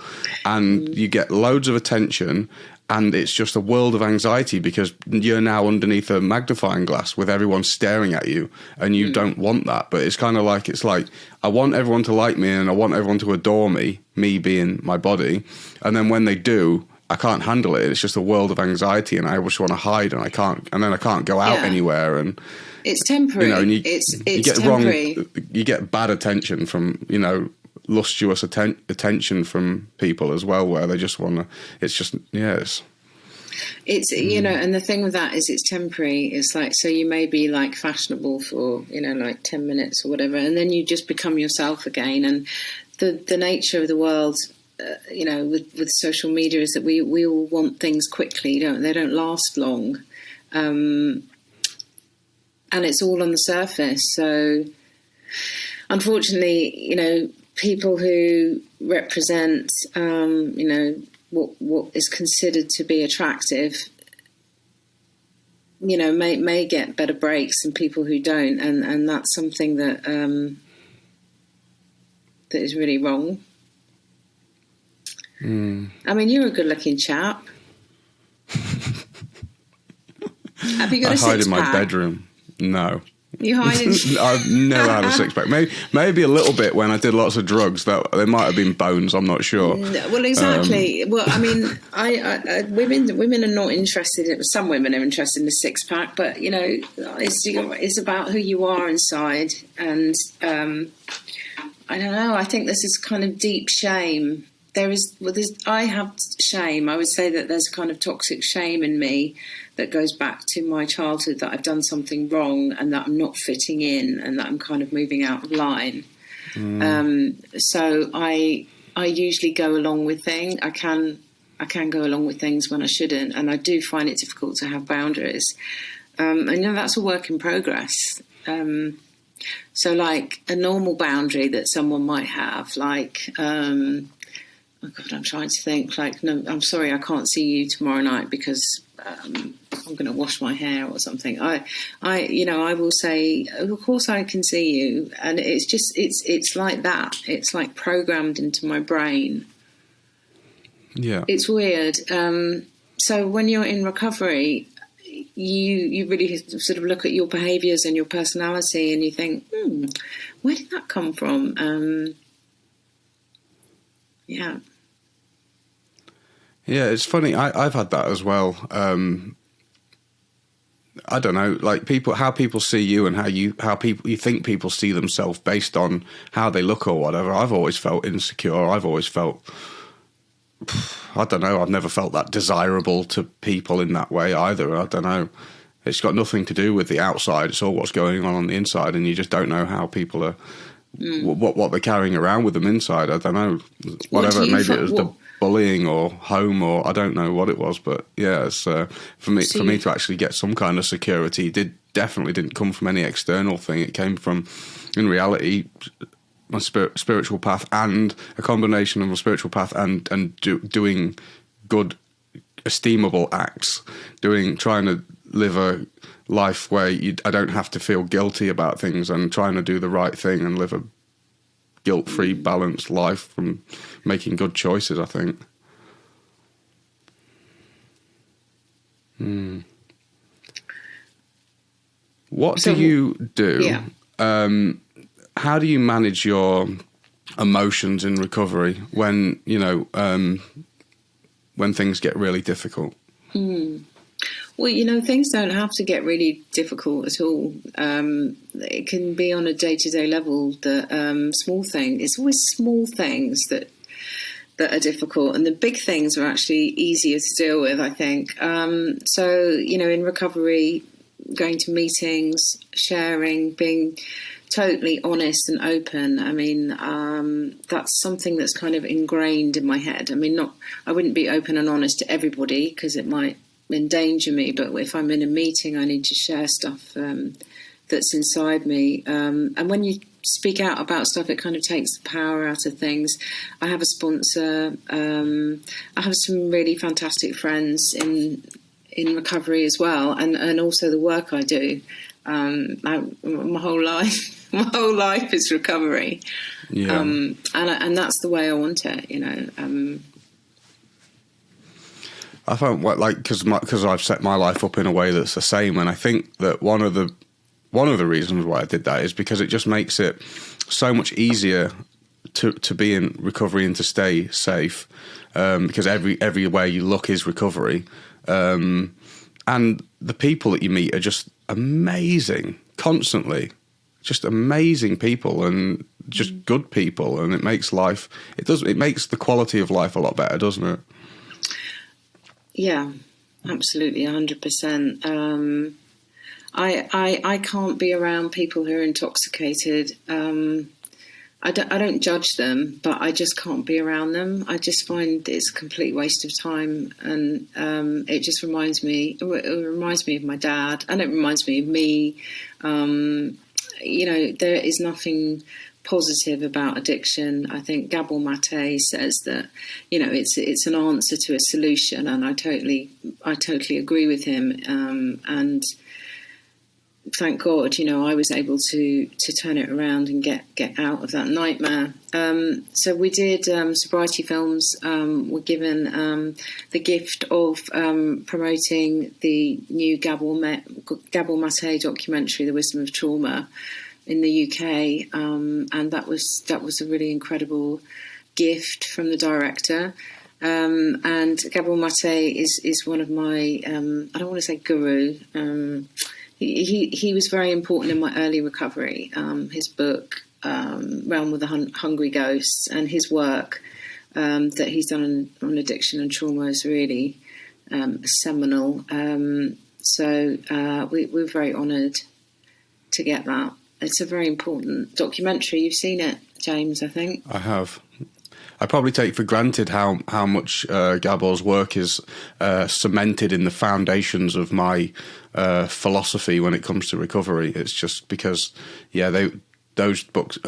and you get loads of attention, and it's just a world of anxiety because you're now underneath a magnifying glass with everyone staring at you, and you don't want that. But it's kind of like, it's like, I want everyone to like me and I want everyone to adore me being my body. And then when they do, I can't handle it. It's just a world of anxiety, and I just want to hide, and I can't go out anywhere. And it's temporary. You know, and it's you get temporary. You get bad attention from, you know, lustuous attention from people as well, where they just want to. It's just It's you know, and the thing with that is it's temporary. It's like, so you may be like fashionable for, you know, like 10 minutes or whatever, and then you just become yourself again. And the nature of the world, you know, with social media is that we all want things quickly. They don't last long, and it's all on the surface. So unfortunately, you know, people who represent, you know, what is considered to be attractive, you know, may get better breaks than people who don't, and that's something that that is really wrong. I mean, you're a good-looking chap. Have you got a six-pack? I hide in my bedroom. No. You hide in... I've never had a six-pack. Maybe a little bit when I did lots of drugs. That there might have been bones. I'm not sure. No, well, exactly. Well, I mean, women are not interested in. Some women are interested in a six-pack, but you know, it's about who you are inside, and I don't know. I think this is kind of deep shame. I have shame. I would say that there's a kind of toxic shame in me that goes back to my childhood, that I've done something wrong and that I'm not fitting in and that I'm kind of moving out of line. So I usually go along with things. I can go along with things when I shouldn't, and I do find it difficult to have boundaries. And you know, that's a work in progress. So like a normal boundary that someone might have, like, oh God, I'm trying to think. Like, no, I'm sorry, I can't see you tomorrow night because I'm going to wash my hair or something. I will say, of course I can see you, and it's just, it's like that. It's like programmed into my brain. Yeah, it's weird. So when you're in recovery, you really sort of look at your behaviours and your personality, and you think, where did that come from? Yeah. Yeah, it's funny. I've had that as well. I don't know, like how people see you and how you think people see themselves based on how they look or whatever. I've always felt insecure. I've always felt, I don't know, I've never felt that desirable to people in that way either. I don't know. It's got nothing to do with the outside. It's all what's going on the inside, and you just don't know how people are, what they're carrying around with them inside. I don't know. Whatever, maybe it was the bullying or home, or I don't know what it was, but yeah, it's, for me to actually get some kind of security definitely didn't come from any external thing. It came from, in reality, my spiritual path, and a combination of a spiritual path and doing good, esteemable acts, trying to live a life where I don't have to feel guilty about things, and trying to do the right thing and live a guilt-free, balanced life from making good choices, I think. What do you do? Yeah. How do you manage your emotions in recovery when, you know, when things get really difficult? Well, you know, things don't have to get really difficult at all. It can be on a day-to-day level that small things. It's always small things that are difficult, and the big things are actually easier to deal with, I think. So, you know, in recovery, going to meetings, sharing, being totally honest and open. I mean, that's something that's kind of ingrained in my head. I mean, I wouldn't be open and honest to everybody because it might endanger me, but if I'm in a meeting, I need to share stuff that's inside me. And when you speak out about stuff, it kind of takes the power out of things. I have a sponsor. I have some really fantastic friends in recovery as well, and also the work I do. My whole life is recovery. Yeah. And that's the way I want it, you know. I found because I've set my life up in a way that's the same, and I think that one of the reasons why I did that is because it just makes it so much easier to be in recovery and to stay safe, because everywhere you look is recovery, and the people that you meet are just amazing, constantly, just amazing people and just good people, and it makes the quality of life a lot better, doesn't it? Yeah, absolutely, 100%. I can't be around people who are intoxicated. I don't judge them, but I just can't be around them. I just find it's a complete waste of time, and it just reminds me. It reminds me of my dad, and it reminds me of me. You know, there is nothing positive about addiction. I think Gabor Mate says that, you know, it's an answer to a solution, and I totally agree with him. And thank God, you know, I was able to turn it around and get out of that nightmare. So we did Sobriety Films. Were given the gift of promoting the new Gabor Mate documentary, The Wisdom of Trauma, in the UK, and that was a really incredible gift from the director. And Gabor Mate is one of my I don't want to say guru. He was very important in my early recovery. His book, Realm with the Hungry Ghosts, and his work that he's done on addiction and trauma is really seminal. So we're very honoured to get that. It's a very important documentary. You've seen it, James, I think. I have. I probably take for granted how much Gabor's work is cemented in the foundations of my philosophy when it comes to recovery. It's just because, those books.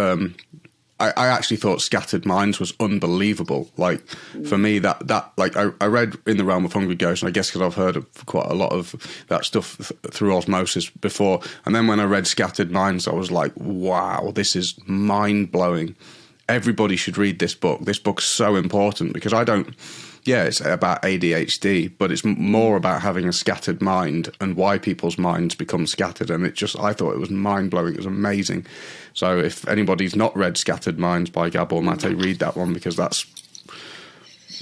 I actually thought Scattered Minds was unbelievable. Like, for me, I read In the Realm of Hungry Ghosts, and I guess because I've heard of quite a lot of that stuff through osmosis before. And then when I read Scattered Minds, I was like, wow, this is mind-blowing. Everybody should read this book. This book's so important because it's about ADHD, but it's more about having a scattered mind and why people's minds become scattered. And I thought it was mind-blowing. It was amazing. So if anybody's not read Scattered Minds by Gabor Mate, read that one, because that's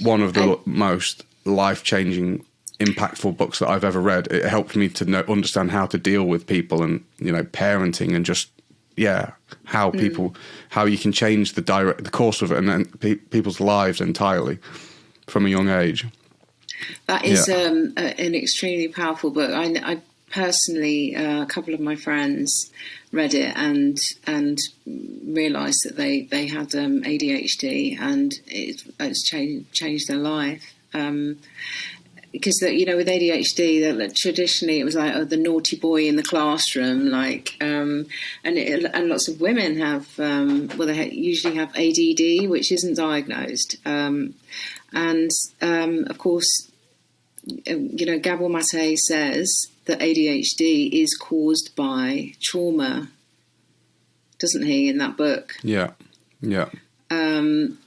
one of the most life-changing, impactful books that I've ever read. It helped me to understand how to deal with people and, you know, parenting and just, how you can change the course of it and then people's lives entirely from a young age. That is an extremely powerful book. I personally, a couple of my friends read it and realised that they had ADHD, and it's changed their life. Because, you know, with ADHD, traditionally it was like the naughty boy in the classroom, like, and lots of women have, they usually have Adhd, which isn't diagnosed, and of course, you know, Gabor Mate says that ADHD is caused by trauma, doesn't he, in that book? Yeah. And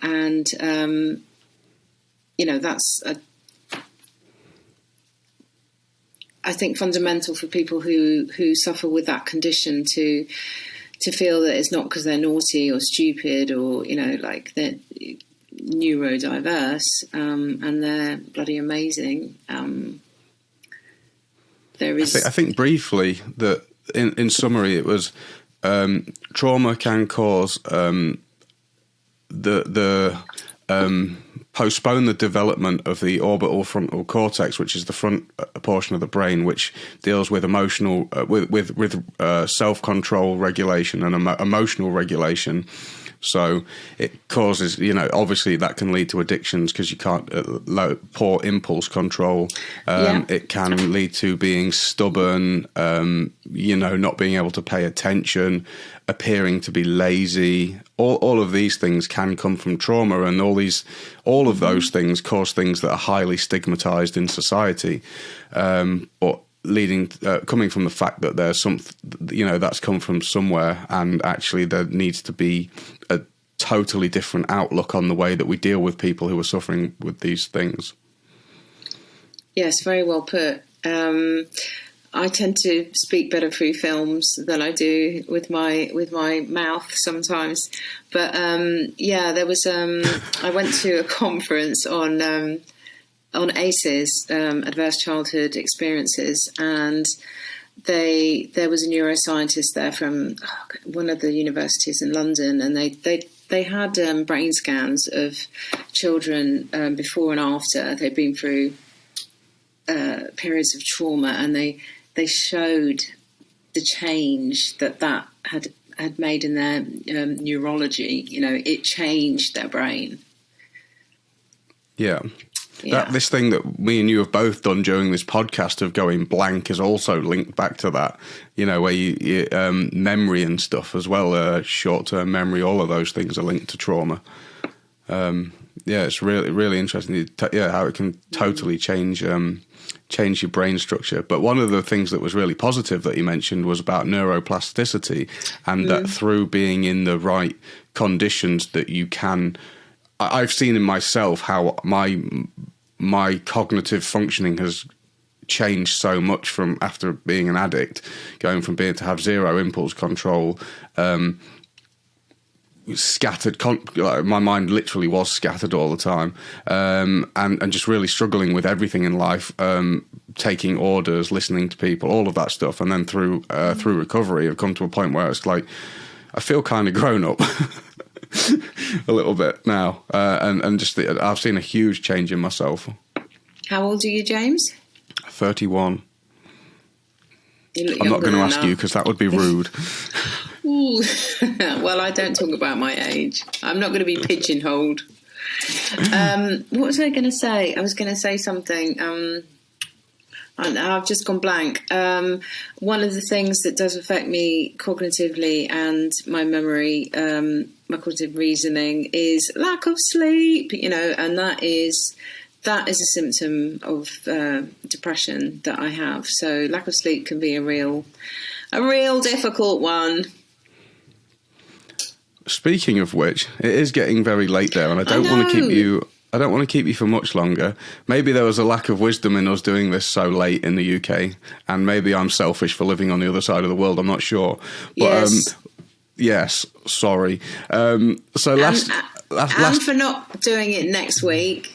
you know, that's I think fundamental for people who suffer with that condition to feel that it's not because they're naughty or stupid or, you know, like they're neurodiverse, and they're bloody amazing. There is. I think briefly that in summary, it was trauma can cause postpone the development of the orbital frontal cortex, which is the front portion of the brain, which deals with emotional, with self-control regulation and emotional regulation. So it causes, obviously that can lead to addictions because you can't, poor impulse control. It can lead to being stubborn, not being able to pay attention, appearing to be lazy. All of these things can come from trauma, and all of those things cause things that are highly stigmatized in society. But coming from the fact that there's that's come from somewhere, and actually there needs to be a totally different outlook on the way that we deal with people who are suffering with these things. Yes, very well put. I tend to speak better through films than I do with my mouth sometimes. But there was I went to a conference on ACEs, adverse childhood experiences, and there was a neuroscientist there from one of the universities in London, and they had brain scans of children before and after they'd been through periods of trauma, and they showed the change that had made in their neurology. It changed their brain. Yeah. This thing that me and you have both done during this podcast of going blank is also linked back to that, where you memory and stuff as well, short-term memory, all of those things are linked to trauma. It's really, really interesting. How it can totally change your brain structure. But one of the things that was really positive that you mentioned was about neuroplasticity, and that through being in the right conditions that you can... I've seen in myself how my cognitive functioning has changed so much from after being an addict, going from being to have zero impulse control, scattered. My mind literally was scattered all the time, and just really struggling with everything in life, taking orders, listening to people, all of that stuff, and then through recovery, I've come to a point where it's like I feel kind of grown up. A little bit now, and just I've seen a huge change in myself. How old are you, James? 31. I'm not going to ask you because that would be rude. Ooh. Well, I don't talk about my age. I'm not going to be pigeonholed. What was I going to say? I was going to say something. And I've just gone blank. One of the things that does affect me cognitively and my memory, my cognitive reasoning, is lack of sleep. And that is a symptom of depression that I have. So lack of sleep can be a real difficult one. Speaking of which, it is getting very late there, and I don't want to keep you. I don't want to keep you for much longer. Maybe there was a lack of wisdom in us doing this so late in the UK, and maybe I'm selfish for living on the other side of the world. I'm not sure. But, yes, sorry. And for not doing it next week.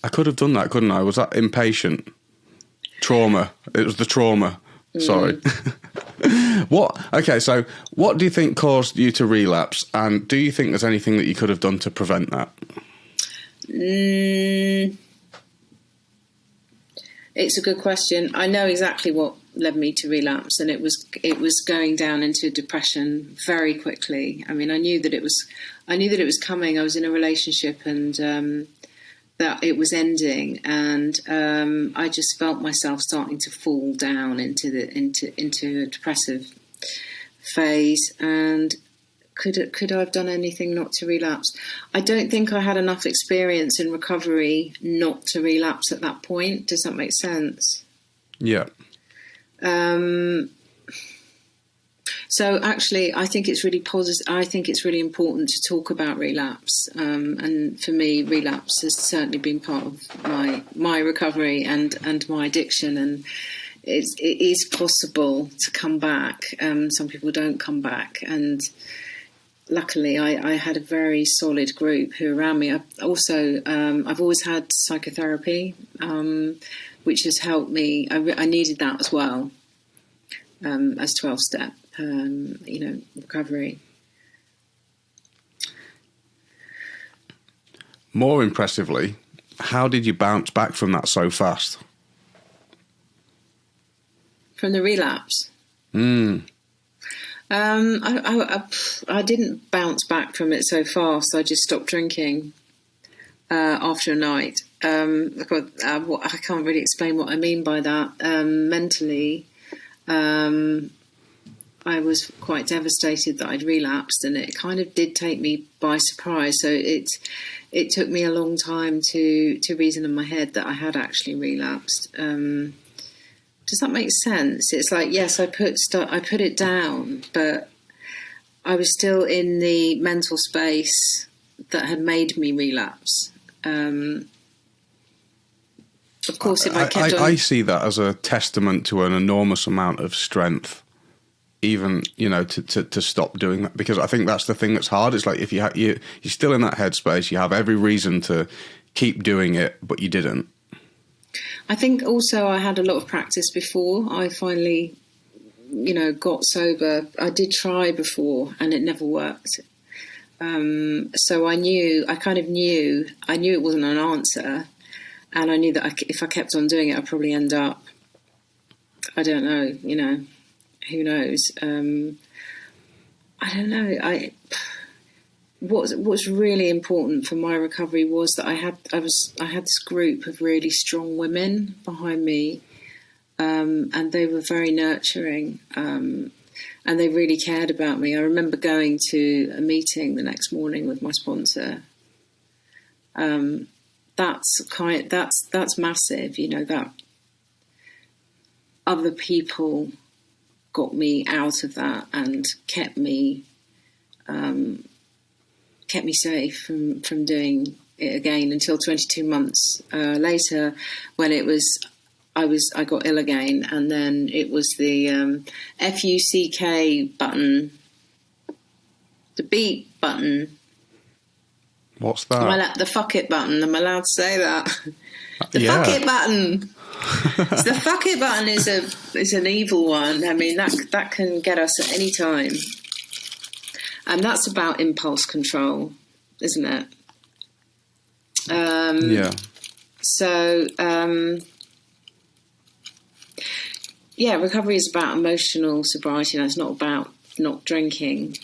I could have done that, couldn't I? Was that impatient? Trauma. It was the trauma. Sorry. So what do you think caused you to relapse? And do you think there's anything that you could have done to prevent that? It's a good question. I know exactly what led me to relapse, and it was going down into depression very quickly. I mean, I knew that it was coming. I was in a relationship, and that it was ending, and I just felt myself starting to fall down into a depressive phase. And could I have done anything not to relapse? I don't think I had enough experience in recovery not to relapse at that point. Does that make sense? Yeah. So actually, I think it's really positive. I think it's really important to talk about relapse. And for me, relapse has certainly been part of my recovery and my addiction. And it is possible to come back. Some people don't come back, and luckily, I had a very solid group who were around me. I've always had psychotherapy, which has helped me. I needed that as well, as 12-step, recovery. More impressively, how did you bounce back from that so fast? From the relapse? I didn't bounce back from it so fast. I just stopped drinking after a night. I can't really explain what I mean by that. Mentally, I was quite devastated that I'd relapsed, and it kind of did take me by surprise. So it took me a long time to reason in my head that I had actually relapsed. Does that make sense? It's like, yes, I put it down, but I was still in the mental space that had made me relapse. Of course, if I kept on... I see that as a testament to an enormous amount of strength, even, to stop doing that, because I think that's the thing that's hard. It's like if you're still in that headspace, you have every reason to keep doing it, but you didn't. I think also I had a lot of practice before I finally, got sober. I did try before and it never worked. So I knew it wasn't an answer. And I knew that if I kept on doing it, I'd probably end up, I don't know, who knows? I don't know. What's really important for my recovery was that I had this group of really strong women behind me, and they were very nurturing, and they really cared about me. I remember going to a meeting the next morning with my sponsor. That's massive, that other people got me out of that and kept me safe from doing it again until 22 months later, when I got ill again, and then it was the FUCK button, the beep button. What's that? The fuck it button. Am I allowed to say that? Fuck it button. So the fuck it button is an evil one. I mean, that can get us at any time. And that's about impulse control, isn't it? Yeah. So, recovery is about emotional sobriety, and it's not about not drinking.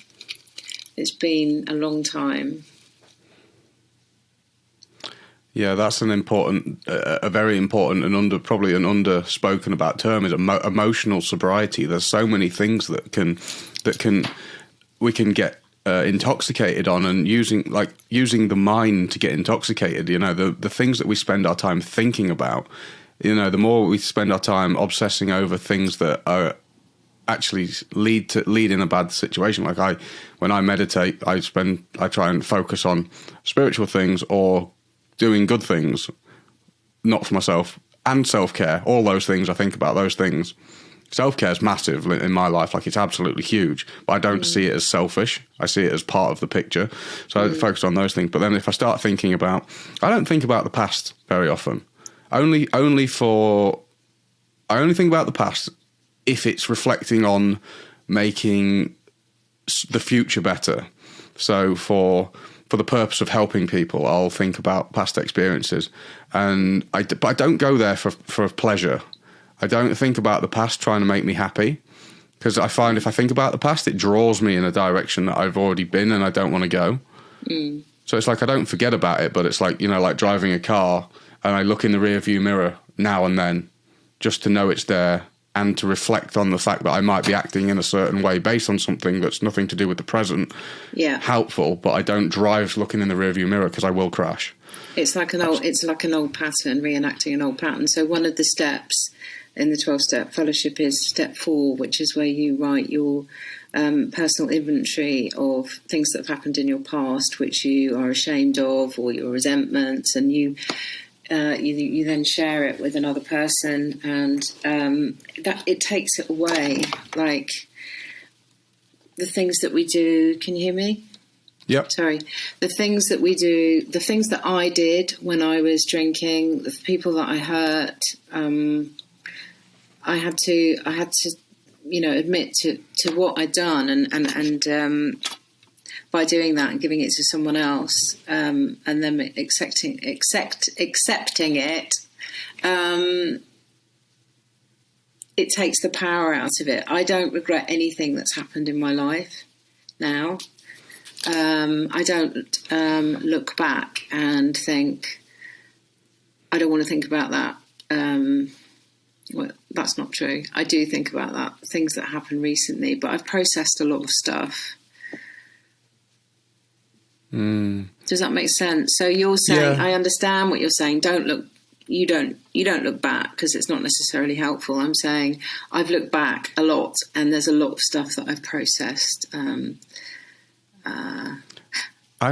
It's been a long time. Yeah, that's an important, a very important and probably an underspoken about term is emotional sobriety. There's so many things that we can get intoxicated on, and using the mind to get intoxicated. The things that we spend our time thinking about. The more we spend our time obsessing over things that are actually lead in a bad situation. Like when I meditate, I try and focus on spiritual things or doing good things, not for myself, and self-care. All those things, I think about those things. Self-care is massive in my life. Like, it's absolutely huge, but I don't see it as selfish. I see it as part of the picture. So I focus on those things. But then if I start thinking I don't think about the past very often. I only think about the past if it's reflecting on making the future better. So for the purpose of helping people, I'll think about past experiences, but I don't go there for pleasure. I don't think about the past trying to make me happy, because I find if I think about the past, it draws me in a direction that I've already been and I don't want to go. So it's like I don't forget about it, but it's like, like driving a car, and I look in the rear view mirror now and then just to know it's there, and to reflect on the fact that I might be acting in a certain way based on something that's nothing to do with the present. Yeah, helpful, but I don't drive looking in the rearview mirror because I will crash. It's like an old pattern, reenacting an old pattern. So one of the steps in the 12-step fellowship is step 4, which is where you write your personal inventory of things that have happened in your past, which you are ashamed of, or your resentments, and you then share it with another person, and that it takes it away. Like the things that we do. Can you hear me? Yep. Sorry. The things that we do, the things that I did when I was drinking, the people that I hurt. I had to admit to what I'd done, and by doing that and giving it to someone else, and then accepting it, it takes the power out of it. I don't regret anything that's happened in my life now. I don't look back and think, I don't want to think about that. Well, that's not true. I do think about that, things that happened recently, but I've processed a lot of stuff. Does that make sense? So you're saying, I understand what you're saying. You don't look back because it's not necessarily helpful. I'm saying I've looked back a lot, and there's a lot of stuff that I've processed. I'm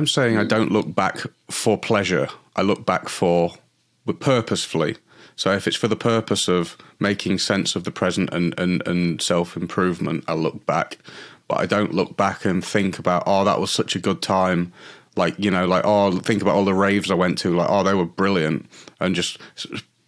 saying I don't look back for pleasure. I look back purposefully. So if it's for the purpose of making sense of the present and self-improvement, I look back. But I don't look back and think about, oh, that was such a good time. Like, think about all the raves I went to. Like, oh, they were brilliant. And just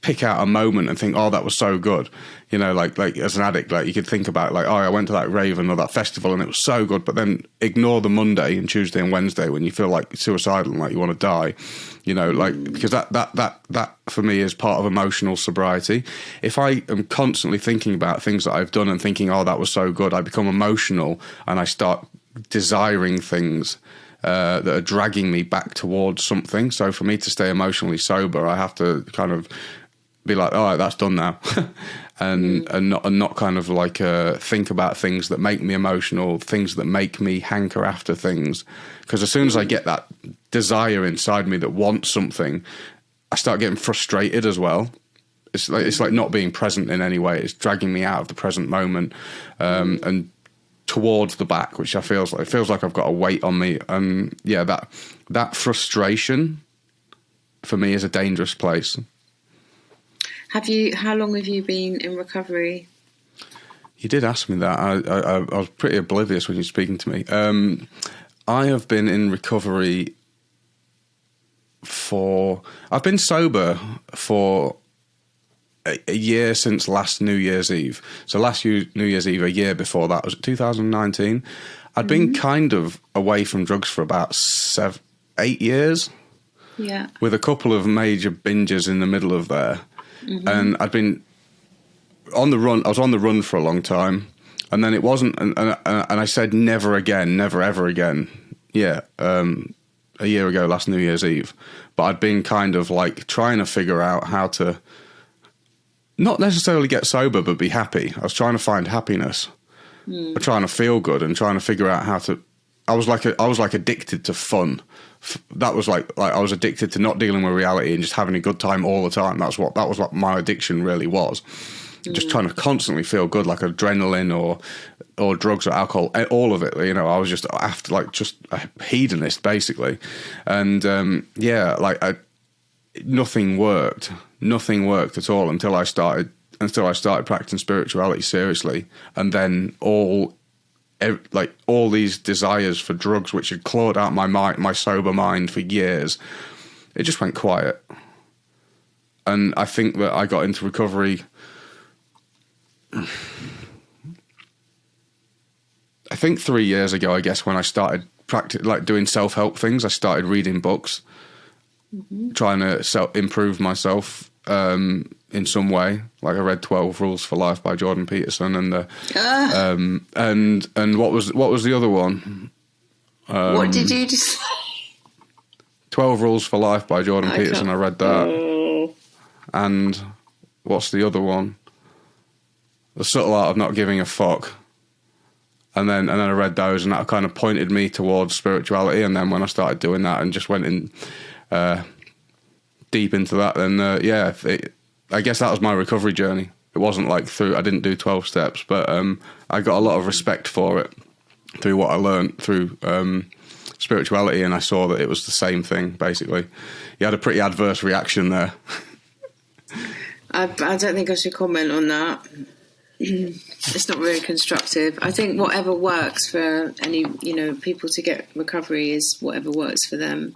pick out a moment and think, oh, that was so good. Like as an addict, like you could think about like, oh, I went to that rave or that festival and it was so good. But then ignore the Monday and Tuesday and Wednesday when you feel like suicidal and like you want to die. Because that for me is part of emotional sobriety. If I am constantly thinking about things that I've done and thinking, oh, that was so good, I become emotional and I start desiring things that are dragging me back towards something. So for me to stay emotionally sober, I have to kind of be like, all right, that's done now. and not kind of like think about things that make me emotional, things that make me hanker after things. Because as soon as I get that desire inside me that wants something, I start getting frustrated as well. It's like not being present in any way. It's dragging me out of the present moment and towards the back, which it feels like I've got a weight on me. And that frustration for me is a dangerous place. How long have you been in recovery? You did ask me that. I was pretty oblivious when you were speaking to me. I have been in recovery I've been sober for a year since last New Year's Eve. So last New Year's Eve, a year before that, was 2019. I'd been kind of away from drugs for about 8 years. Yeah. With a couple of major binges in the middle of there. And I'd been on the run. I was on the run for a long time, and then it wasn't. And I said never again, never ever again. Yeah, a year ago, last New Year's Eve. But I'd been kind of like trying to figure out how to not necessarily get sober, but be happy. I was trying to find happiness, trying to feel good, and trying to figure out how to. I was like addicted to fun. That was like I was addicted to not dealing with reality and just having a good time all the time. That was what my addiction really was. Just trying to constantly feel good, like adrenaline or drugs or alcohol, all of it. I was just after just a hedonist basically, and nothing worked. Nothing worked at all until I started practicing spirituality seriously, and then all these desires for drugs, which had clawed out my sober mind for years, it just went quiet. And I think that I got into recovery, I think 3 years ago, I guess, when I started doing self-help things. I started reading books, trying to improve myself in some way. Like I read 12 Rules for Life by Jordan Peterson, and and what was the other one? What did you just say? 12 Rules for Life by Jordan Peterson. I read that. Oh. And what's the other one? The Subtle Art of Not Giving a Fuck. And then I read those, and that kind of pointed me towards spirituality. And then when I started doing that and just went in deep into that, then I guess that was my recovery journey. It wasn't like I didn't do 12 steps, but I got a lot of respect for it through what I learned through spirituality, and I saw that it was the same thing, basically. You had a pretty adverse reaction there. I don't think I should comment on that. It's not very constructive. I think whatever works for any, people to get recovery is whatever works for them.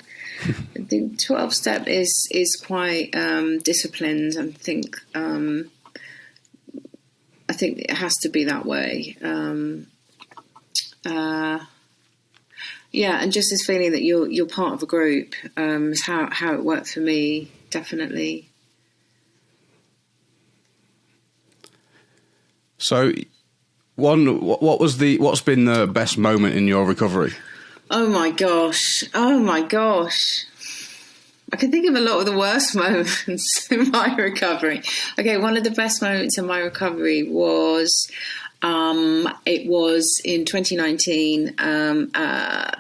The 12-step is quite disciplined. I think it has to be that way. And just this feeling that you're part of a group is how it worked for me, definitely. So, what's been the best moment in your recovery? Oh my gosh. I can think of a lot of the worst moments in my recovery. Okay, one of the best moments in my recovery was it was in 2019.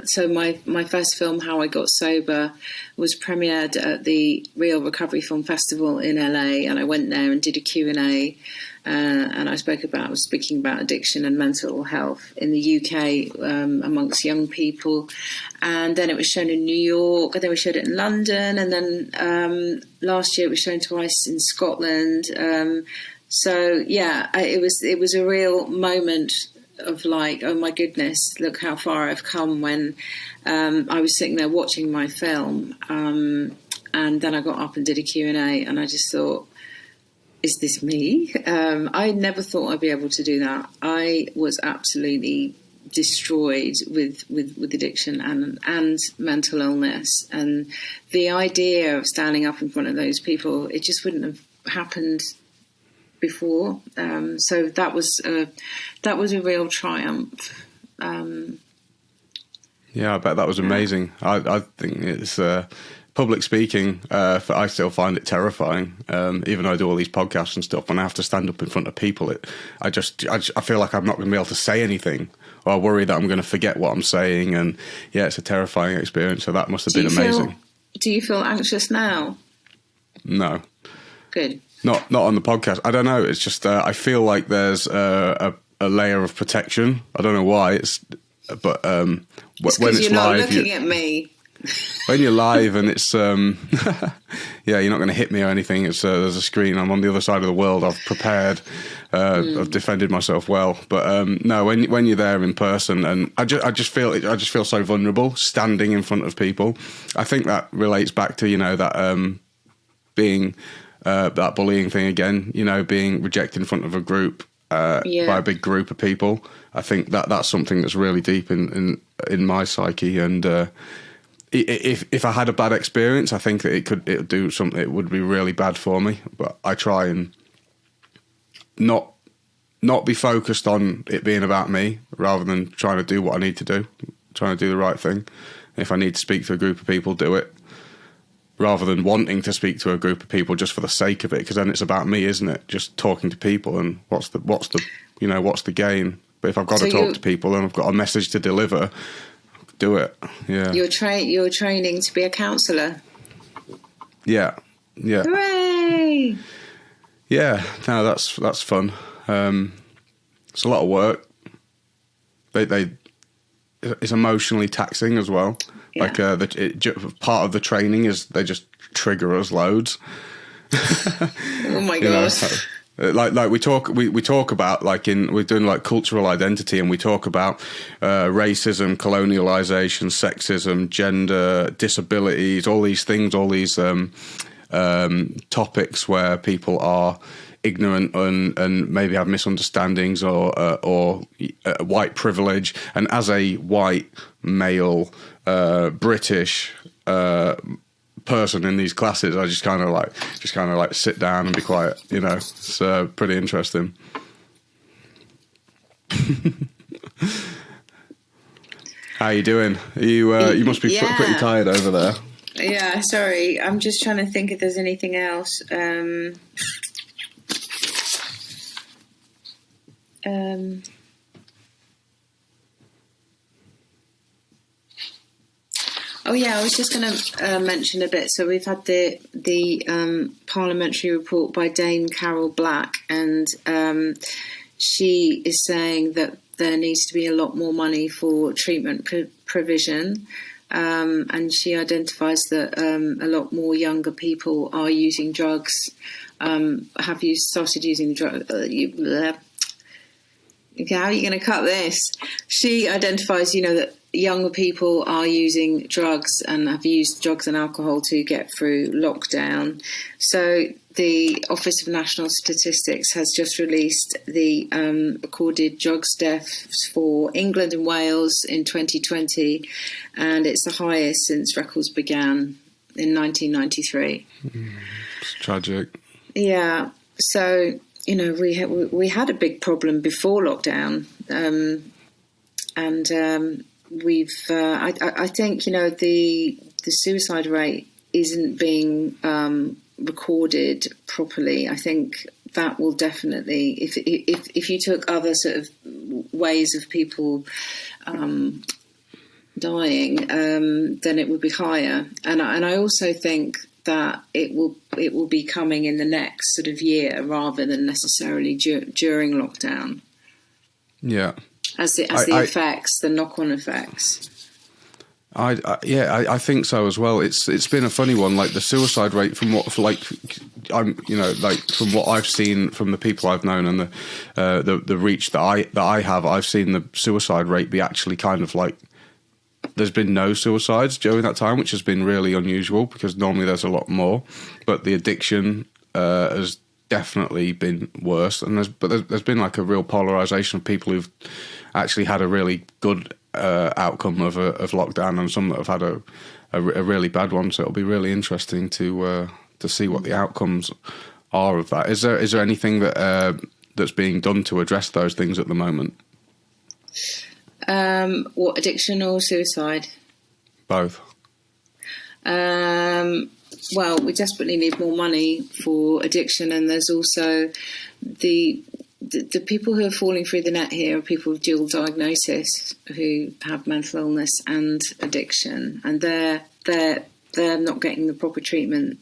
So my first film, How I Got Sober, was premiered at the Real Recovery Film Festival in LA, and I went there and did a Q&A. And I was speaking about addiction and mental health in the UK amongst young people. And then it was shown in New York, and then we showed it in London, and then last year it was shown twice in Scotland. It was a real moment of like, oh my goodness, look how far I've come, when I was sitting there watching my film, and then I got up and did a Q&A, and I just thought, is this me? I never thought I'd be able to do that. I was absolutely destroyed with addiction and mental illness. And the idea of standing up in front of those people, it just wouldn't have happened before. So that was a real triumph. Yeah, I bet that was amazing. I think it's... Public speaking, I still find it terrifying. Even though I do all these podcasts and stuff, when I have to stand up in front of people, I feel like I'm not going to be able to say anything, or I worry that I'm going to forget what I'm saying. And yeah, it's a terrifying experience. So that must have been amazing. Do you feel anxious now? No. Good. Not on the podcast. I don't know. It's just I feel like there's a layer of protection. I don't know why. But when it's you're not live, looking at me. When you're live and it's yeah, you're not going to hit me or anything. It's there's a screen. I'm on the other side of the world. I've prepared. I've defended myself well. But no, when you're there in person, and I just feel so vulnerable standing in front of people. I think that relates back to that being that bullying thing again. Being rejected in front of a group by a big group of people. I think that's something that's really deep in my psyche. And if I had a bad experience, I think that it would do something. It would be really bad for me. But I try and not be focused on it being about me, rather than trying to do what I need to do, trying to do the right thing. If I need to speak to a group of people, do it, rather than wanting to speak to a group of people just for the sake of it, because then it's about me, isn't it? Just talking to people, and what's the gain? But if I've got to talk to people and I've got a message to deliver, do it. Yeah. You're training to be a counsellor. Yeah. Hooray! Yeah. No, that's fun. It's a lot of work. It's emotionally taxing as well. Yeah. Like part of the training is they just trigger us loads. Oh my gosh. Like we talk about, like we're doing like cultural identity, and we talk about racism, colonialization, sexism, gender, disabilities, all these things, all these topics where people are ignorant and maybe have misunderstandings or white privilege. And as a white male British person in these classes, I just kind of like sit down and be quiet. It's pretty interesting. How you doing? You must be pretty tired over there. Yeah, sorry, I'm just trying to think if there's anything else. Oh yeah, I was just going to mention a bit. So we've had the parliamentary report by Dame Carol Black, and she is saying that there needs to be a lot more money for treatment provision, and she identifies that a lot more younger people are using drugs. Have you started using drugs? How are you going to cut this? She identifies, that younger people are using drugs and have used drugs and alcohol to get through lockdown. So the Office of National Statistics has just released the recorded drugs deaths for England and Wales in 2020, and it's the highest since records began in 1993. It's tragic. Yeah. So we had a big problem before lockdown, and I think the suicide rate isn't being recorded properly. I think that will definitely, if you took other sort of ways of people dying, then it would be higher. And I also think that it will be coming in the next sort of year rather than necessarily during lockdown. Yeah. As the effects, the knock-on effects. I think so as well. It's been a funny one. Like the suicide rate, from what from what I've seen from the people I've known and the reach that I have, I've seen the suicide rate be actually kind of like, there's been no suicides during that time, which has been really unusual because normally there's a lot more. But the addiction has definitely been worse, and there's been like a real polarization of people who've actually had a really good outcome of lockdown, and some that have had a really bad one. So it'll be really interesting to see what the outcomes are of that. Is there anything that's being done to address those things at the moment? What, addiction or suicide? Both. Well, we desperately need more money for addiction, and there's also the people who are falling through the net here are people with dual diagnosis who have mental illness and addiction, and they're not getting the proper treatment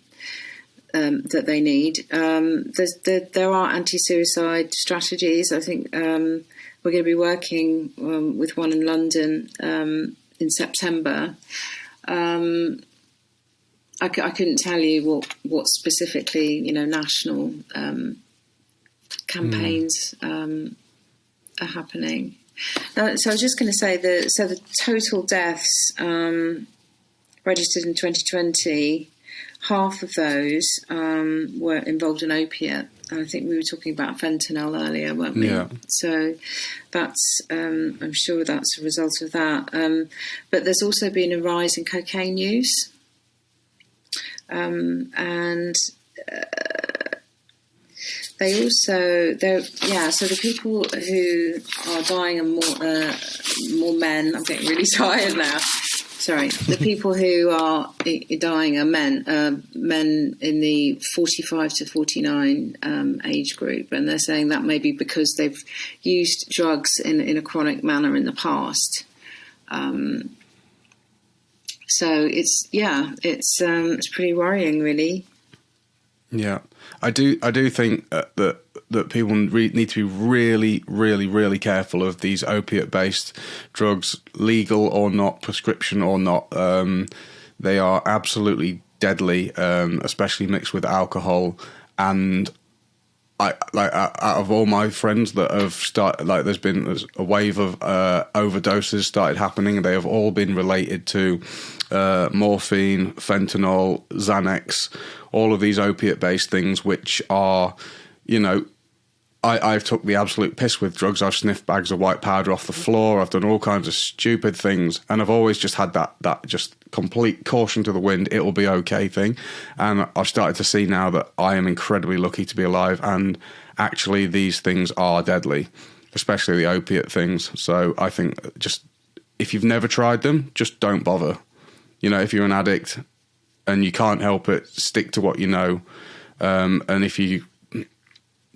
that they need. There are anti-suicide strategies. I think we're going to be working with one in London in September. I couldn't tell you what specifically, national campaigns are happening. So I was just going to say the total deaths registered in 2020, half of those were involved in opiate. And I think we were talking about fentanyl earlier, weren't we? Yeah. So that's, I'm sure that's a result of that. But there's also been a rise in cocaine use. And they also, so the people who are dying are more men. I'm getting really tired now. Sorry. The people who are dying are men in the 45 to 49 age group. And they're saying that may be because they've used drugs in a chronic manner in the past. So it's pretty worrying, really. Yeah, I do think that people need to be really, really, really careful of these opiate-based drugs, legal or not, prescription or not. They are absolutely deadly, especially mixed with alcohol. And out of all my friends that have started, there's been a wave of overdoses started happening, and they have all been related to morphine, fentanyl, Xanax, all of these opiate-based things, which are, I've took the absolute piss with drugs. I've sniffed bags of white powder off the floor. I've done all kinds of stupid things, and I've always just had that just complete caution to the wind, it will be okay thing. And I've started to see now that I am incredibly lucky to be alive, and actually these things are deadly, especially the opiate things. So I think just, if you've never tried them, just don't bother. If you're an addict and you can't help it, stick to what you know. And if you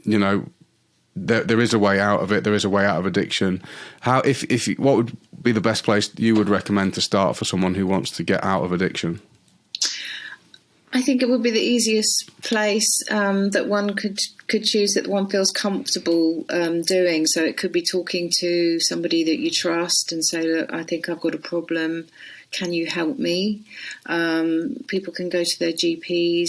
there is a way out of it. There is a way out of addiction. What would be the best place you would recommend to start for someone who wants to get out of addiction? I think it would be the easiest place that one could choose, that one feels comfortable doing. So it could be talking to somebody that you trust and say, look, I think I've got a problem. Can you help me? People can go to their GPs,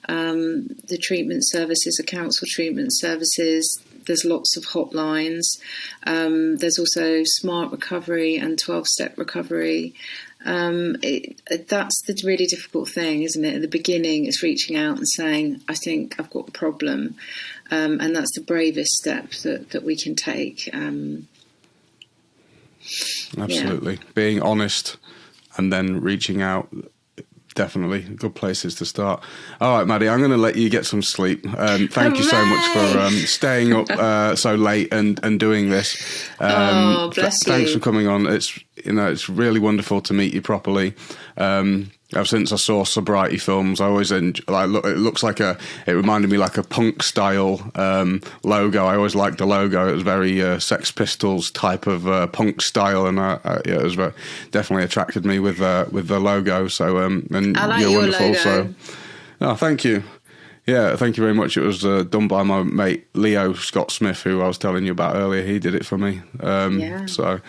the treatment services, the council treatment services. There's lots of hotlines. There's also Smart Recovery and 12-Step Recovery. That's the really difficult thing, isn't it? At the beginning, it's reaching out and saying, I think I've got a problem. And that's the bravest step that we can take. Absolutely. Yeah. Being honest and then reaching out definitely good places to start. All right, Maddie, I'm going to let you get some sleep. Thank you so much for staying up so late and doing this. Bless you. Thanks for coming on. It's really wonderful to meet you properly. Ever since I saw Sobriety Films, I always it reminded me like a punk style logo. I always liked the logo. It was very Sex Pistols type of punk style, and it was definitely attracted me with the logo. So and I like you're your wonderful. logo. So thank you. Yeah, thank you very much. It was done by my mate Leo Scott Smith, who I was telling you about earlier. He did it for me. So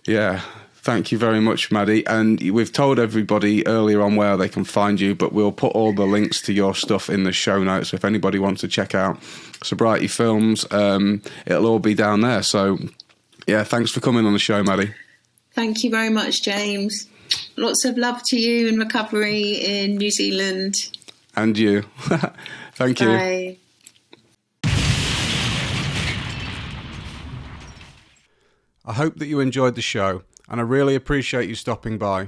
yeah. Thank you very much, Maddie. And we've told everybody earlier on where they can find you, but we'll put all the links to your stuff in the show notes. So if anybody wants to check out Sobriety Films, it'll all be down there. So, yeah, thanks for coming on the show, Maddie. Thank you very much, James. Lots of love to you in recovery in New Zealand. And you. Thank you. Bye. I hope that you enjoyed the show, and I really appreciate you stopping by.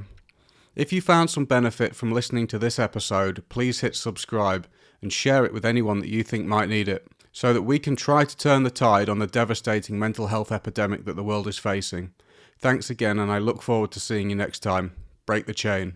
If you found some benefit from listening to this episode, please hit subscribe and share it with anyone that you think might need it, so that we can try to turn the tide on the devastating mental health epidemic that the world is facing. Thanks again, and I look forward to seeing you next time. Break the chain.